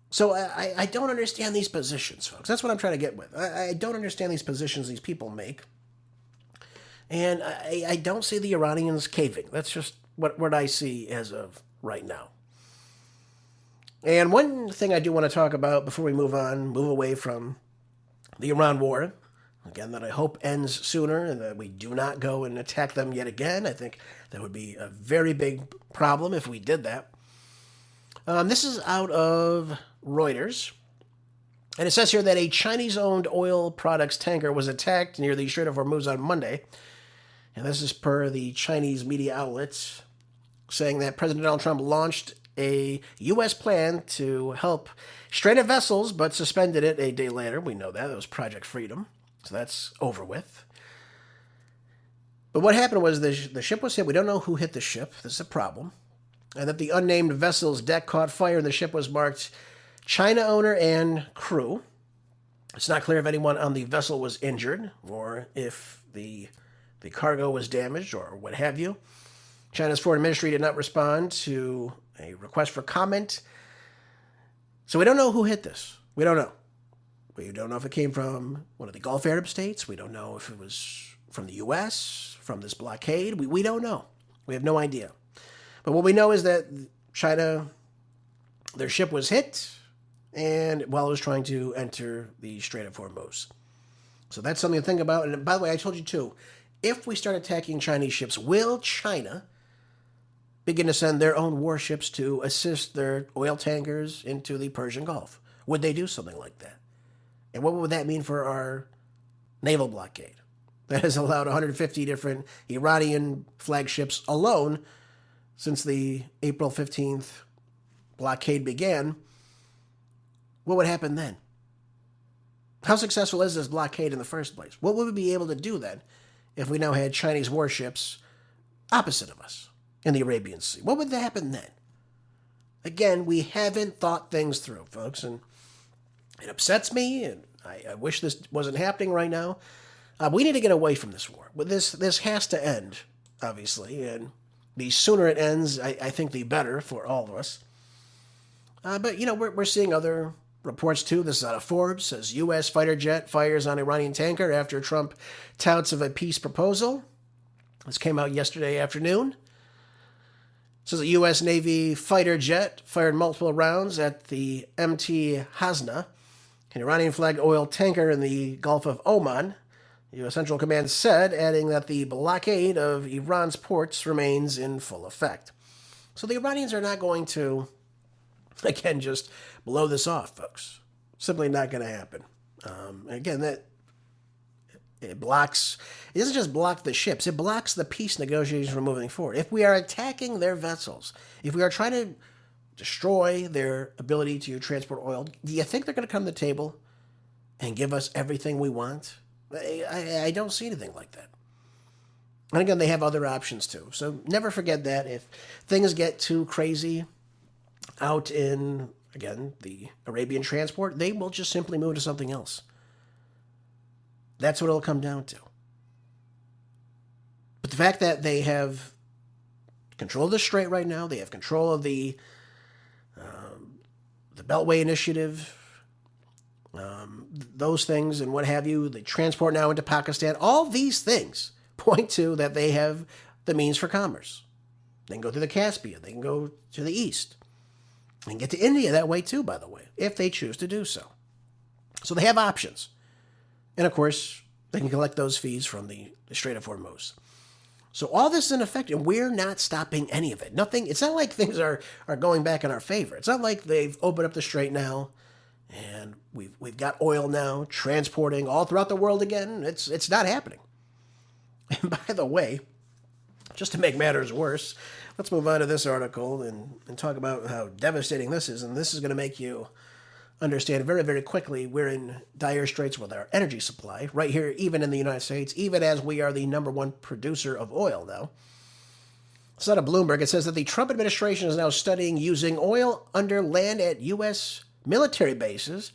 [SPEAKER 2] So I don't understand these positions, folks. That's what I'm trying to get with. I don't understand these positions these people make. And I don't see the Iranians caving. That's just what I see as of right now. And one thing I do want to talk about before we move away from the Iran war, again, that I hope ends sooner and that we do not go and attack them yet again. I think that would be a very big problem if we did that. This is out of Reuters. And it says here that a Chinese-owned oil products tanker was attacked near the Strait of Hormuz on Monday. And this is per the Chinese media outlets, saying that President Donald Trump launched a U.S. plan to help stranded vessels, but suspended it a day later. We know that. It was Project Freedom. So that's over with. But what happened was the ship was hit. We don't know who hit the ship. This is a problem. And that the unnamed vessel's deck caught fire and the ship was marked China owner and crew. It's not clear if anyone on the vessel was injured or if the cargo was damaged or what have you. China's foreign ministry did not respond to a request for comment. So we don't know who hit this. We don't know. We don't know if it came from one of the Gulf Arab states. We don't know if it was from the U.S., from this blockade. We don't know. We have no idea. But what we know is that China, their ship was hit and while it was trying to enter the Strait of Hormuz. So that's something to think about. And by the way, I told you too, if we start attacking Chinese ships, will China begin to send their own warships to assist their oil tankers into the Persian Gulf? Would they do something like that? And what would that mean for our naval blockade that has allowed 150 different Iranian flagships alone since the April 15th blockade began? What would happen then? How successful is this blockade in the first place? What would we be able to do then if we now had Chinese warships opposite of us in the Arabian Sea? What would happen then? Again, we haven't thought things through, folks, and it upsets me, and I wish this wasn't happening right now. We need to get away from this war. But this has to end, obviously, and the sooner it ends, I think the better for all of us. But, we're seeing other reports, too. This is out of Forbes. Says U.S. fighter jet fires on Iranian tanker after Trump touts of a peace proposal. This came out yesterday afternoon. It says a U.S. Navy fighter jet fired multiple rounds at the MT Hasna, an Iranian-flagged oil tanker in the Gulf of Oman, the U.S. Central Command said, adding that the blockade of Iran's ports remains in full effect. So the Iranians are not going to, again, just blow this off, folks. Simply not going to happen. Again, that it doesn't just block the ships, it blocks the peace negotiations from moving forward. If we are attacking their vessels, if we are trying to destroy their ability to transport oil, do you think they're going to come to the table and give us everything we want? I don't see anything like that. And again, they have other options too. So never forget that if things get too crazy out in, again, the Arabian transport, they will just simply move to something else. That's what it'll come down to. But the fact that they have control of the Strait right now, they have control of the Beltway Initiative, those things and what have you, the transport now into Pakistan, all these things point to that they have the means for commerce. They can go through the Caspian. They can go to the east. They can get to India that way too, by the way, if they choose to do so. So they have options. And of course, they can collect those fees from the Strait of Hormuz. So all this is in effect, and we're not stopping any of it. Nothing. It's not like things are going back in our favor. It's not like they've opened up the Strait now, and we've got oil now transporting all throughout the world again. It's not happening. And by the way, just to make matters worse, let's move on to this article and talk about how devastating this is. And this is going to make you understand very, very quickly we're in dire straits with our energy supply right here, even in the United States, even as we are the number one producer of oil now. It's out of Bloomberg. It says that the Trump administration is now studying using oil under land at U.S. military bases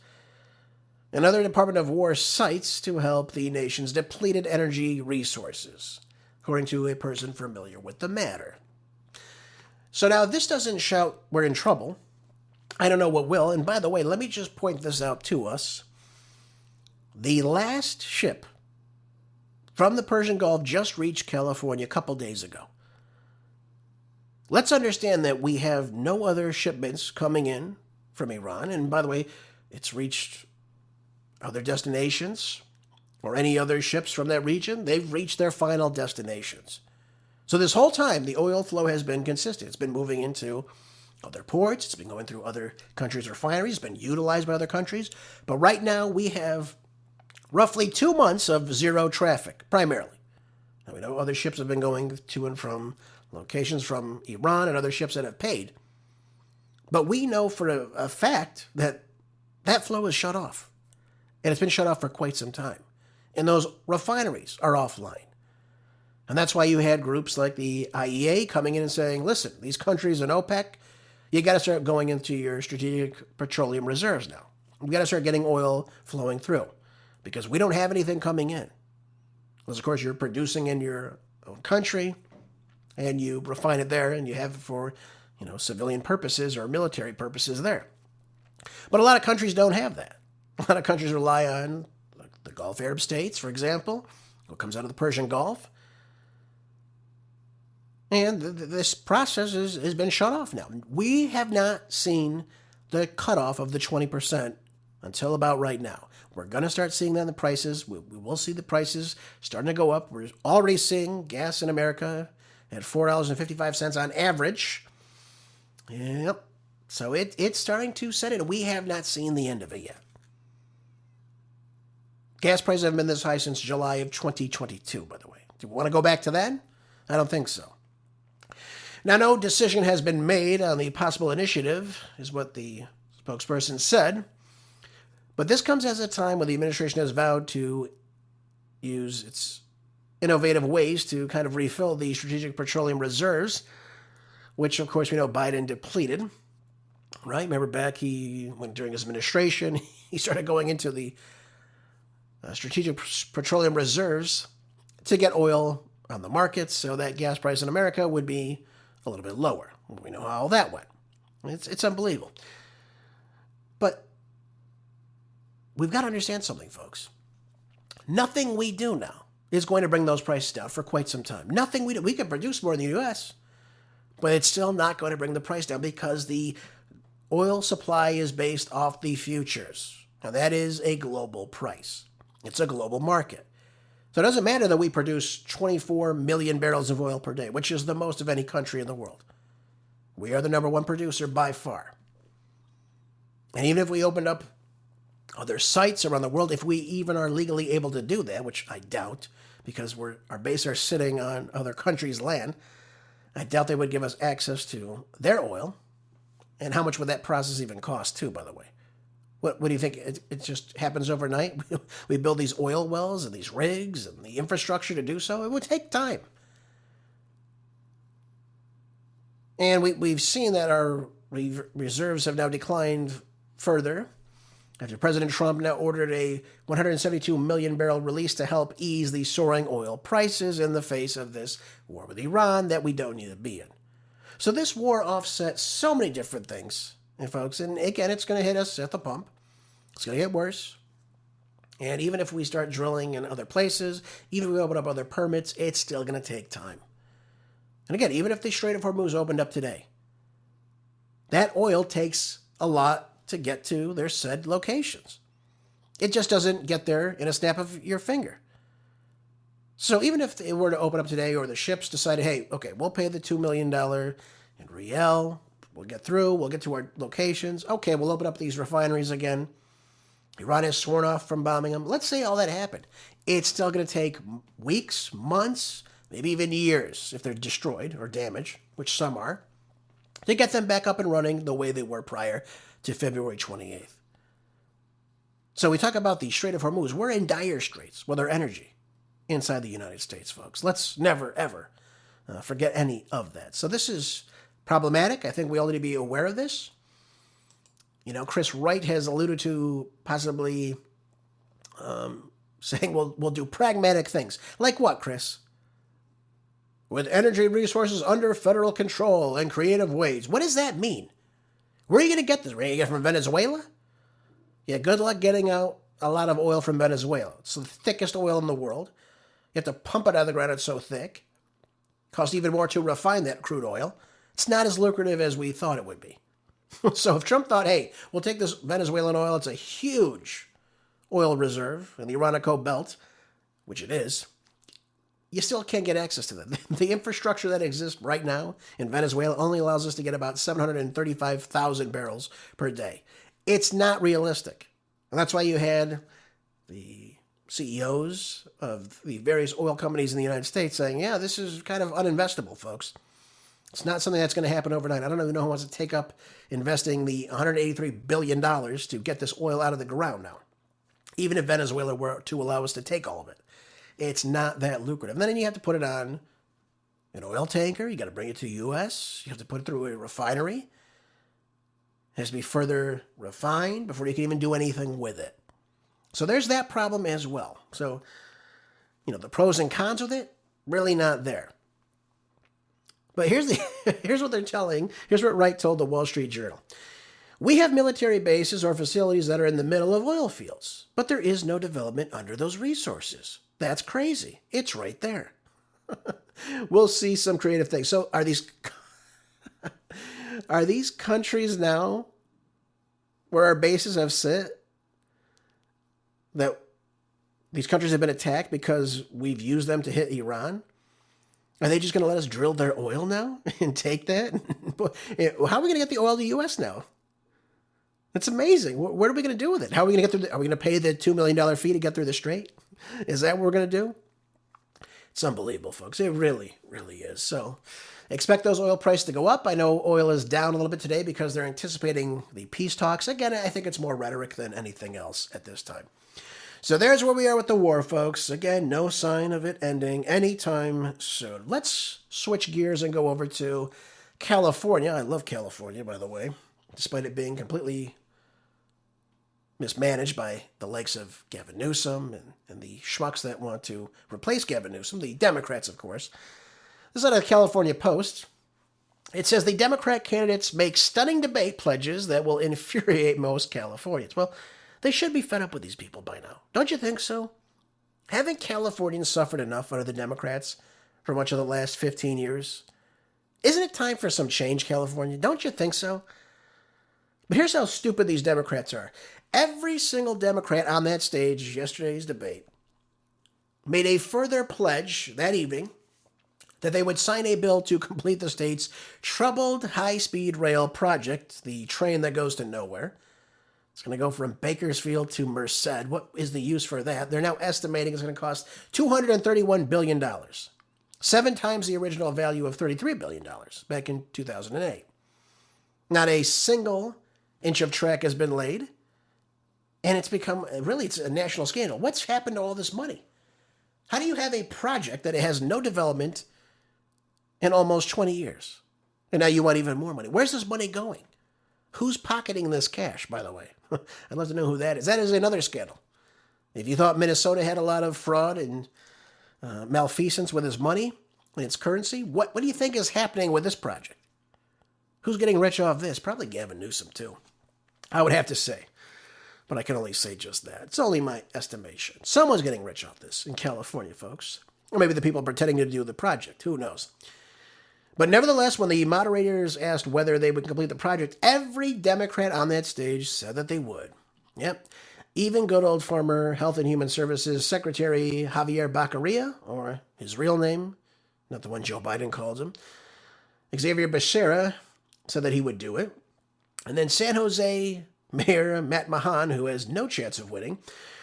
[SPEAKER 2] and other Department of War sites to help the nation's depleted energy resources, according to a person familiar with the matter. So now this doesn't shout we're in trouble. I don't know what will. And by the way, let me just point this out to us. The last ship from the Persian Gulf just reached California a couple days ago. Let's understand that we have no other shipments coming in from Iran. And by the way, it's reached other destinations or any other ships from that region. They've reached their final destinations. So this whole time, the oil flow has been consistent. It's been moving into other ports. It's been going through other countries' refineries. It's been utilized by other countries. But right now, we have roughly 2 months of zero traffic, primarily. Now, we know other ships have been going to and from locations from Iran and other ships that have paid. But we know for a fact that that flow is shut off. And it's been shut off for quite some time. And those refineries are offline. And that's why you had groups like the IEA coming in and saying, listen, these countries in OPEC, you got to start going into your strategic petroleum reserves now. We got to start getting oil flowing through because we don't have anything coming in. Because, of course, you're producing in your own country and you refine it there and you have it for, civilian purposes or military purposes there. But a lot of countries don't have that. A lot of countries rely on the Gulf Arab states, for example, what comes out of the Persian Gulf. And this process has been shut off now. We have not seen the cutoff of the 20% until about right now. We're going to start seeing that in the prices. We will see the prices starting to go up. We're already seeing gas in America at $4.55 on average. Yep. So it's starting to set in. We have not seen the end of it yet. Gas prices haven't been this high since July of 2022, by the way. Do we want to go back to that? I don't think so. Now, no decision has been made on the possible initiative, is what the spokesperson said. But this comes as a time when the administration has vowed to use its innovative ways to kind of refill the strategic petroleum reserves, which, of course, we know Biden depleted. Right? Remember back during his administration, he started going into the strategic petroleum reserves to get oil on the markets so that gas price in America would be a little bit lower. We know how all that went. It's unbelievable. But we've got to understand something, folks. Nothing we do now is going to bring those prices down for quite some time. Nothing we do. We can produce more in the U.S., but it's still not going to bring the price down because the oil supply is based off the futures. Now, that is a global price. It's a global market. So it doesn't matter that we produce 24 million barrels of oil per day, which is the most of any country in the world. We are the number one producer by far. And even if we opened up other sites around the world, if we even are legally able to do that, which I doubt, because our bases are sitting on other countries' land, I doubt they would give us access to their oil. And how much would that process even cost, too, by the way? What do you think? It just happens overnight? We build these oil wells and these rigs and the infrastructure to do so? It would take time. And we've seen that our reserves have now declined further. after President Trump now ordered a 172 million barrel release to help ease the soaring oil prices in the face of this war with Iran that we don't need to be in. So this war offsets so many different things, and folks, and again, it's going to hit us at the pump. It's going to get worse. And even if we start drilling in other places, even if we open up other permits, it's still going to take time. And again, even if the Strait of Hormuz opened up today, that oil takes a lot to get to their said locations. It just doesn't get there in a snap of your finger. So even if it were to open up today or the ships decided, hey, okay, we'll pay the $2 million in riel, we'll get through, we'll get to our locations, okay, we'll open up these refineries again. Iran has sworn off from bombing them. Let's say all that happened. It's still going to take weeks, months, maybe even years if they're destroyed or damaged, which some are, to get them back up and running the way they were prior to February 28th. So we talk about the Strait of Hormuz. We're in dire straits with our energy inside the United States, folks. Let's never, ever forget any of that. So this is problematic. I think we all need to be aware of this. You know, Chris Wright has alluded to possibly saying we'll do pragmatic things. Like what, Chris? With energy resources under federal control and creative ways. What does that mean? Where are you going to get this? Are you going to get it from Venezuela? Yeah, good luck getting out a lot of oil from Venezuela. It's the thickest oil in the world. You have to pump it out of the ground. It's so thick. Costs even more to refine that crude oil. It's not as lucrative as we thought it would be. So if Trump thought, hey, we'll take this Venezuelan oil, it's a huge oil reserve in the Iranian belt, which it is, you still can't get access to that. The infrastructure that exists right now in Venezuela only allows us to get about 735,000 barrels per day. It's not realistic. And that's why you had the CEOs of the various oil companies in the United States saying, yeah, this is kind of uninvestable, folks. It's not something that's going to happen overnight. I don't even know who wants to take up investing the $183 billion to get this oil out of the ground now, even if Venezuela were to allow us to take all of it. It's not that lucrative. And then you have to put it on an oil tanker. You got to bring it to the U.S. You have to put it through a refinery. It has to be further refined before you can even do anything with it. So there's that problem as well. So, you know, the pros and cons with it, really not there. But here's what they're telling. Here's what Wright told the Wall Street Journal. We have military bases or facilities that are in the middle of oil fields, but there is no development under those resources. That's crazy. It's right there. We'll see some creative things. So are these countries now where our bases have sit, that these countries have been attacked because we've used them to hit Iran? Are they just going to let us drill their oil now and take that? How are we going to get the oil to the U.S. now? That's amazing. What are we going to do with it? How are we going to get through? Are we going to pay the $2 million fee to get through the strait? Is that what we're going to do? It's unbelievable, folks. It really, really is. So expect those oil prices to go up. I know oil is down a little bit today because they're anticipating the peace talks. Again, I think it's more rhetoric than anything else at this time. So there's where we are with the war, folks. Again, no sign of it ending anytime soon. Let's switch gears and go over to California. I love California, by the way, despite it being completely mismanaged by the likes of Gavin Newsom and the schmucks that want to replace Gavin Newsom, the Democrats, of course. This is out of the California Post. It says the Democrat candidates make stunning debate pledges that will infuriate most Californians. Well, they should be fed up with these people by now. Don't you think so? Haven't Californians suffered enough under the Democrats for much of the last 15 years? Isn't it time for some change, California? Don't you think so? But here's how stupid these Democrats are. Every single Democrat on that stage, yesterday's debate, made a further pledge that evening that they would sign a bill to complete the state's troubled high-speed rail project, the train that goes to nowhere. It's going to go from Bakersfield to Merced. What is the use for that? They're now estimating it's going to cost $231 billion, 7 times the original value of $33 billion back in 2008. Not a single inch of track has been laid, and it's become, really, it's a national scandal. What's happened to all this money? How do you have a project that has no development in almost 20 years? And now you want even more money. Where's this money going? Who's pocketing this cash, by the way? I'd love to know who that is. That is another scandal. If you thought Minnesota had a lot of fraud and malfeasance with its money and its currency, what do you think is happening with this project? Who's getting rich off this? Probably Gavin Newsom, too. I would have to say. But I can only say just that. It's only my estimation. Someone's getting rich off this in California, folks. Or maybe the people pretending to do the project. Who knows? But nevertheless, when the moderators asked whether they would complete the project, every Democrat on that stage said that they would. Yep. Even good old former Health and Human Services Secretary Javier Baccaria, or his real name, not the one Joe Biden calls him, Xavier Becerra, said that he would do it. And then San Jose Mayor Matt Mahan, who has no chance of winning,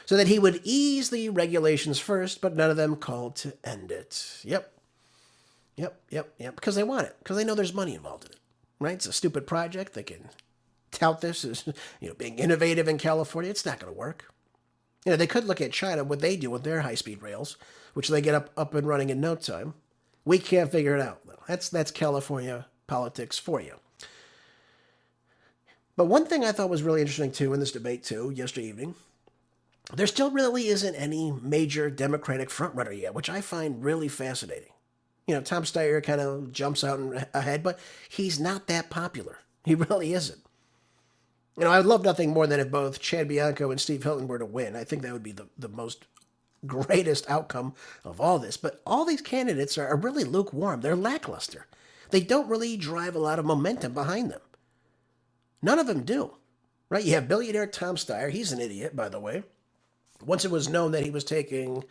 [SPEAKER 2] so that he would ease the regulations first, but none of them called to end it. Yep, because they want it, because they know there's money involved in it, right? It's a stupid project. They can tout this as, being innovative in California. It's not going to work. They could look at China, what they do with their high-speed rails, which they get up and running in no time. We can't figure it out, though. That's California politics for you. But one thing I thought was really interesting, too, in this debate, too, yesterday evening, there still really isn't any major Democratic frontrunner yet, which I find really fascinating. Tom Steyer kind of jumps out ahead, but he's not that popular. He really isn't. I'd love nothing more than if both Chad Bianco and Steve Hilton were to win. I think that would be the most greatest outcome of all this. But all these candidates are really lukewarm. They're lackluster. They don't really drive a lot of momentum behind them. None of them do, right? You have billionaire Tom Steyer. He's an idiot, by the way. Once it was known that he was taking,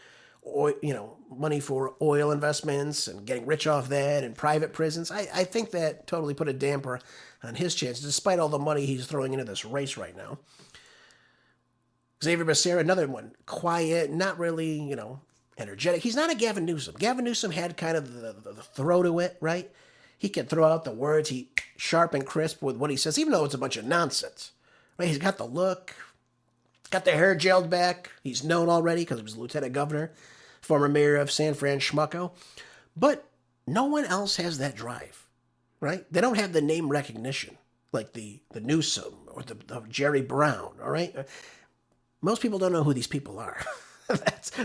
[SPEAKER 2] money for oil investments and getting rich off that and private prisons, I think that totally put a damper on his chances, despite all the money he's throwing into this race right now. Xavier Becerra, another one, quiet, not really, energetic. He's not a Gavin Newsom. Gavin Newsom had kind of the throw to it, right? He can throw out the words. He sharp and crisp with what he says, even though it's a bunch of nonsense. Right? He's got the look, got the hair gelled back. He's known already because he was lieutenant governor, former mayor of San Fran Schmucko. But no one else has that drive, right? They don't have the name recognition like the Newsom or the Jerry Brown, all right? Most people don't know who these people are.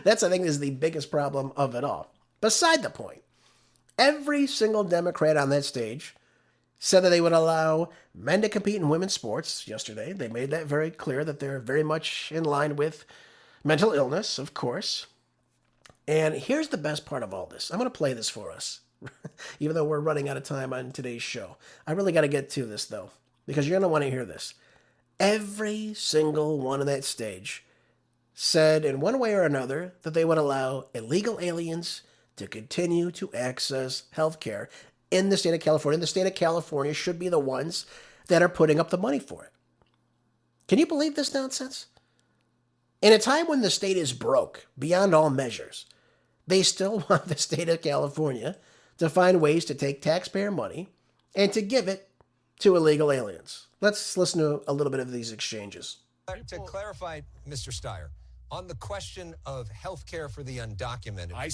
[SPEAKER 2] That's I think, is the biggest problem of it all. Beside the point, every single Democrat on that stage said that they would allow men to compete in women's sports yesterday. They made that very clear that they're very much in line with mental illness, of course. And here's the best part of all this. I'm going to play this for us, even though we're running out of time on today's show. I really got to get to this, though, because you're going to want to hear this. Every single one on that stage said in one way or another that they would allow illegal aliens to continue to access health care in the state of California. The state of California should be the ones that are putting up the money for it. Can you believe this nonsense? In a time when the state is broke beyond all measures, they still want the state of California to find ways to take taxpayer money and to give it to illegal aliens. Let's listen to a little bit of these exchanges.
[SPEAKER 5] To clarify, Mr. Steyer, on the question of health care for the undocumented,
[SPEAKER 6] I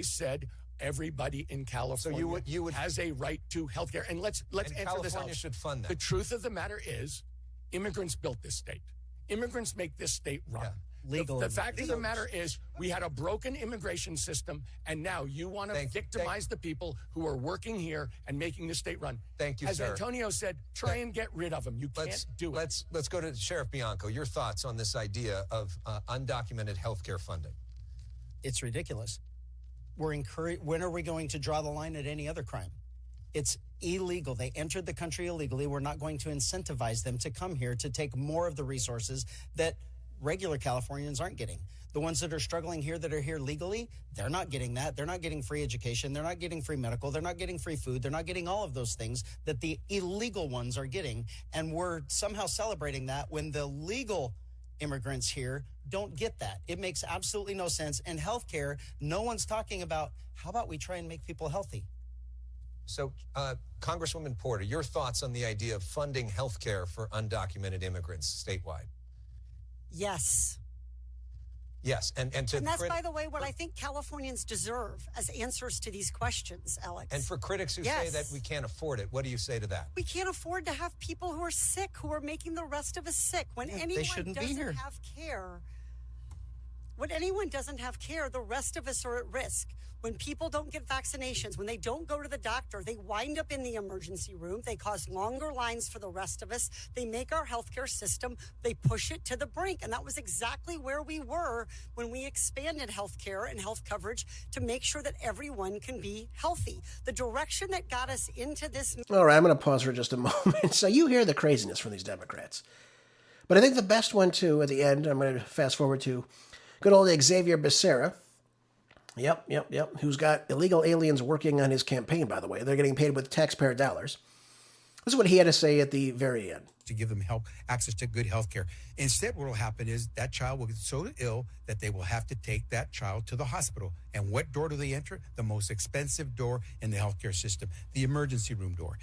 [SPEAKER 6] said everybody in California has a right to health care. And let's answer
[SPEAKER 5] California
[SPEAKER 6] this out.
[SPEAKER 5] Should fund that.
[SPEAKER 6] The truth of the matter is, immigrants built this state. Immigrants make this state run.
[SPEAKER 5] Yeah.
[SPEAKER 6] The fact of the matter is, we had a broken immigration system, and now you want to victimize the people who are working here and making the state run.
[SPEAKER 5] Thank you,
[SPEAKER 6] As
[SPEAKER 5] sir.
[SPEAKER 6] Antonio said, try and get rid of them. You can't do it.
[SPEAKER 5] Let's go to Sheriff Bianco. Your thoughts on this idea of undocumented health care funding?
[SPEAKER 7] It's ridiculous. When are we going to draw the line at any other crime? It's illegal. They entered the country illegally. We're not going to incentivize them to come here to take more of the resources that regular Californians aren't getting. The ones that are struggling here, that are here legally, they're not getting that. They're not getting free education. They're not getting free medical. They're not getting free food. They're not getting all of those things that the illegal ones are getting. And we're somehow celebrating that when the legal immigrants here don't get that. It makes absolutely no sense. And healthcare, no one's talking about, how about we try and make people healthy?
[SPEAKER 5] So, Congresswoman Porter, your thoughts on the idea of funding health care for undocumented immigrants statewide?
[SPEAKER 8] Yes.
[SPEAKER 5] Yes, and
[SPEAKER 8] that's, by the way, what I think Californians deserve as answers to these questions, Alex.
[SPEAKER 5] And for critics who say that we can't afford it, what do you say to that?
[SPEAKER 8] We can't afford to have people who are sick, who are making the rest of us sick. When anyone doesn't have care, the rest of us are at risk. When people don't get vaccinations, when they don't go to the doctor, they wind up in the emergency room. They cause longer lines for the rest of us. They make our healthcare system, they push it to the brink. And that was exactly where we were when we expanded healthcare and health coverage to make sure that everyone can be healthy. The direction that got us into this.
[SPEAKER 2] All right, I'm going to pause for just a moment. So you hear the craziness from these Democrats. But I think the best one, too, at the end, I'm going to fast forward to good old Xavier Becerra. Yep. Who's got illegal aliens working on his campaign, by the way. They're getting paid with taxpayer dollars. This is what he had to say at the very end.
[SPEAKER 9] To give them help, access to good health care. Instead, what will happen is that child will get so ill that they will have to take that child to the hospital. And what door do they enter? The most expensive door in the healthcare system, the emergency room door.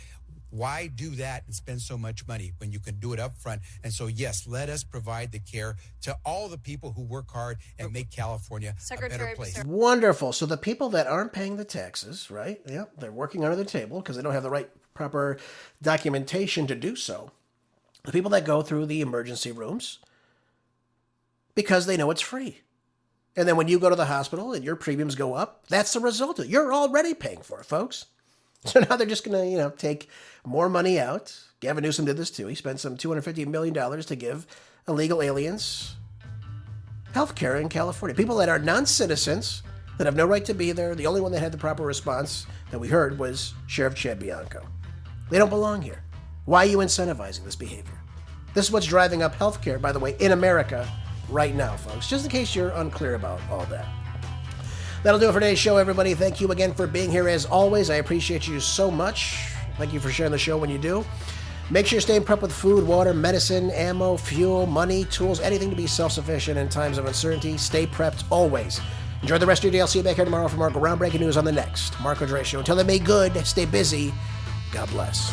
[SPEAKER 9] Why do that and spend so much money when you can do it up front? And so, yes, let us provide the care to all the people who work hard and make California a better place.
[SPEAKER 2] Wonderful. So the people that aren't paying the taxes, right? Yep, they're working under the table because they don't have the right proper documentation to do so. The people that go through the emergency rooms because they know it's free. And then when you go to the hospital and your premiums go up, that's the result of it. You're already paying for it, folks. So now they're just going to, take more money out. Gavin Newsom did this too. He spent some $250 million to give illegal aliens health care in California. People that are non-citizens, that have no right to be there. The only one that had the proper response that we heard was Sheriff Chad Bianco. They don't belong here. Why are you incentivizing this behavior? This is what's driving up health care, by the way, in America right now, folks. Just in case you're unclear about all that. That'll do it for today's show, everybody. Thank you again for being here as always. I appreciate you so much. Thank you for sharing the show when you do. Make sure you're staying prepped with food, water, medicine, ammo, fuel, money, tools, anything to be self-sufficient in times of uncertainty. Stay prepped always. Enjoy the rest of your day. I'll see you back here tomorrow for more groundbreaking news on the next Marco Dre Show. Until then, be good, stay busy. God bless.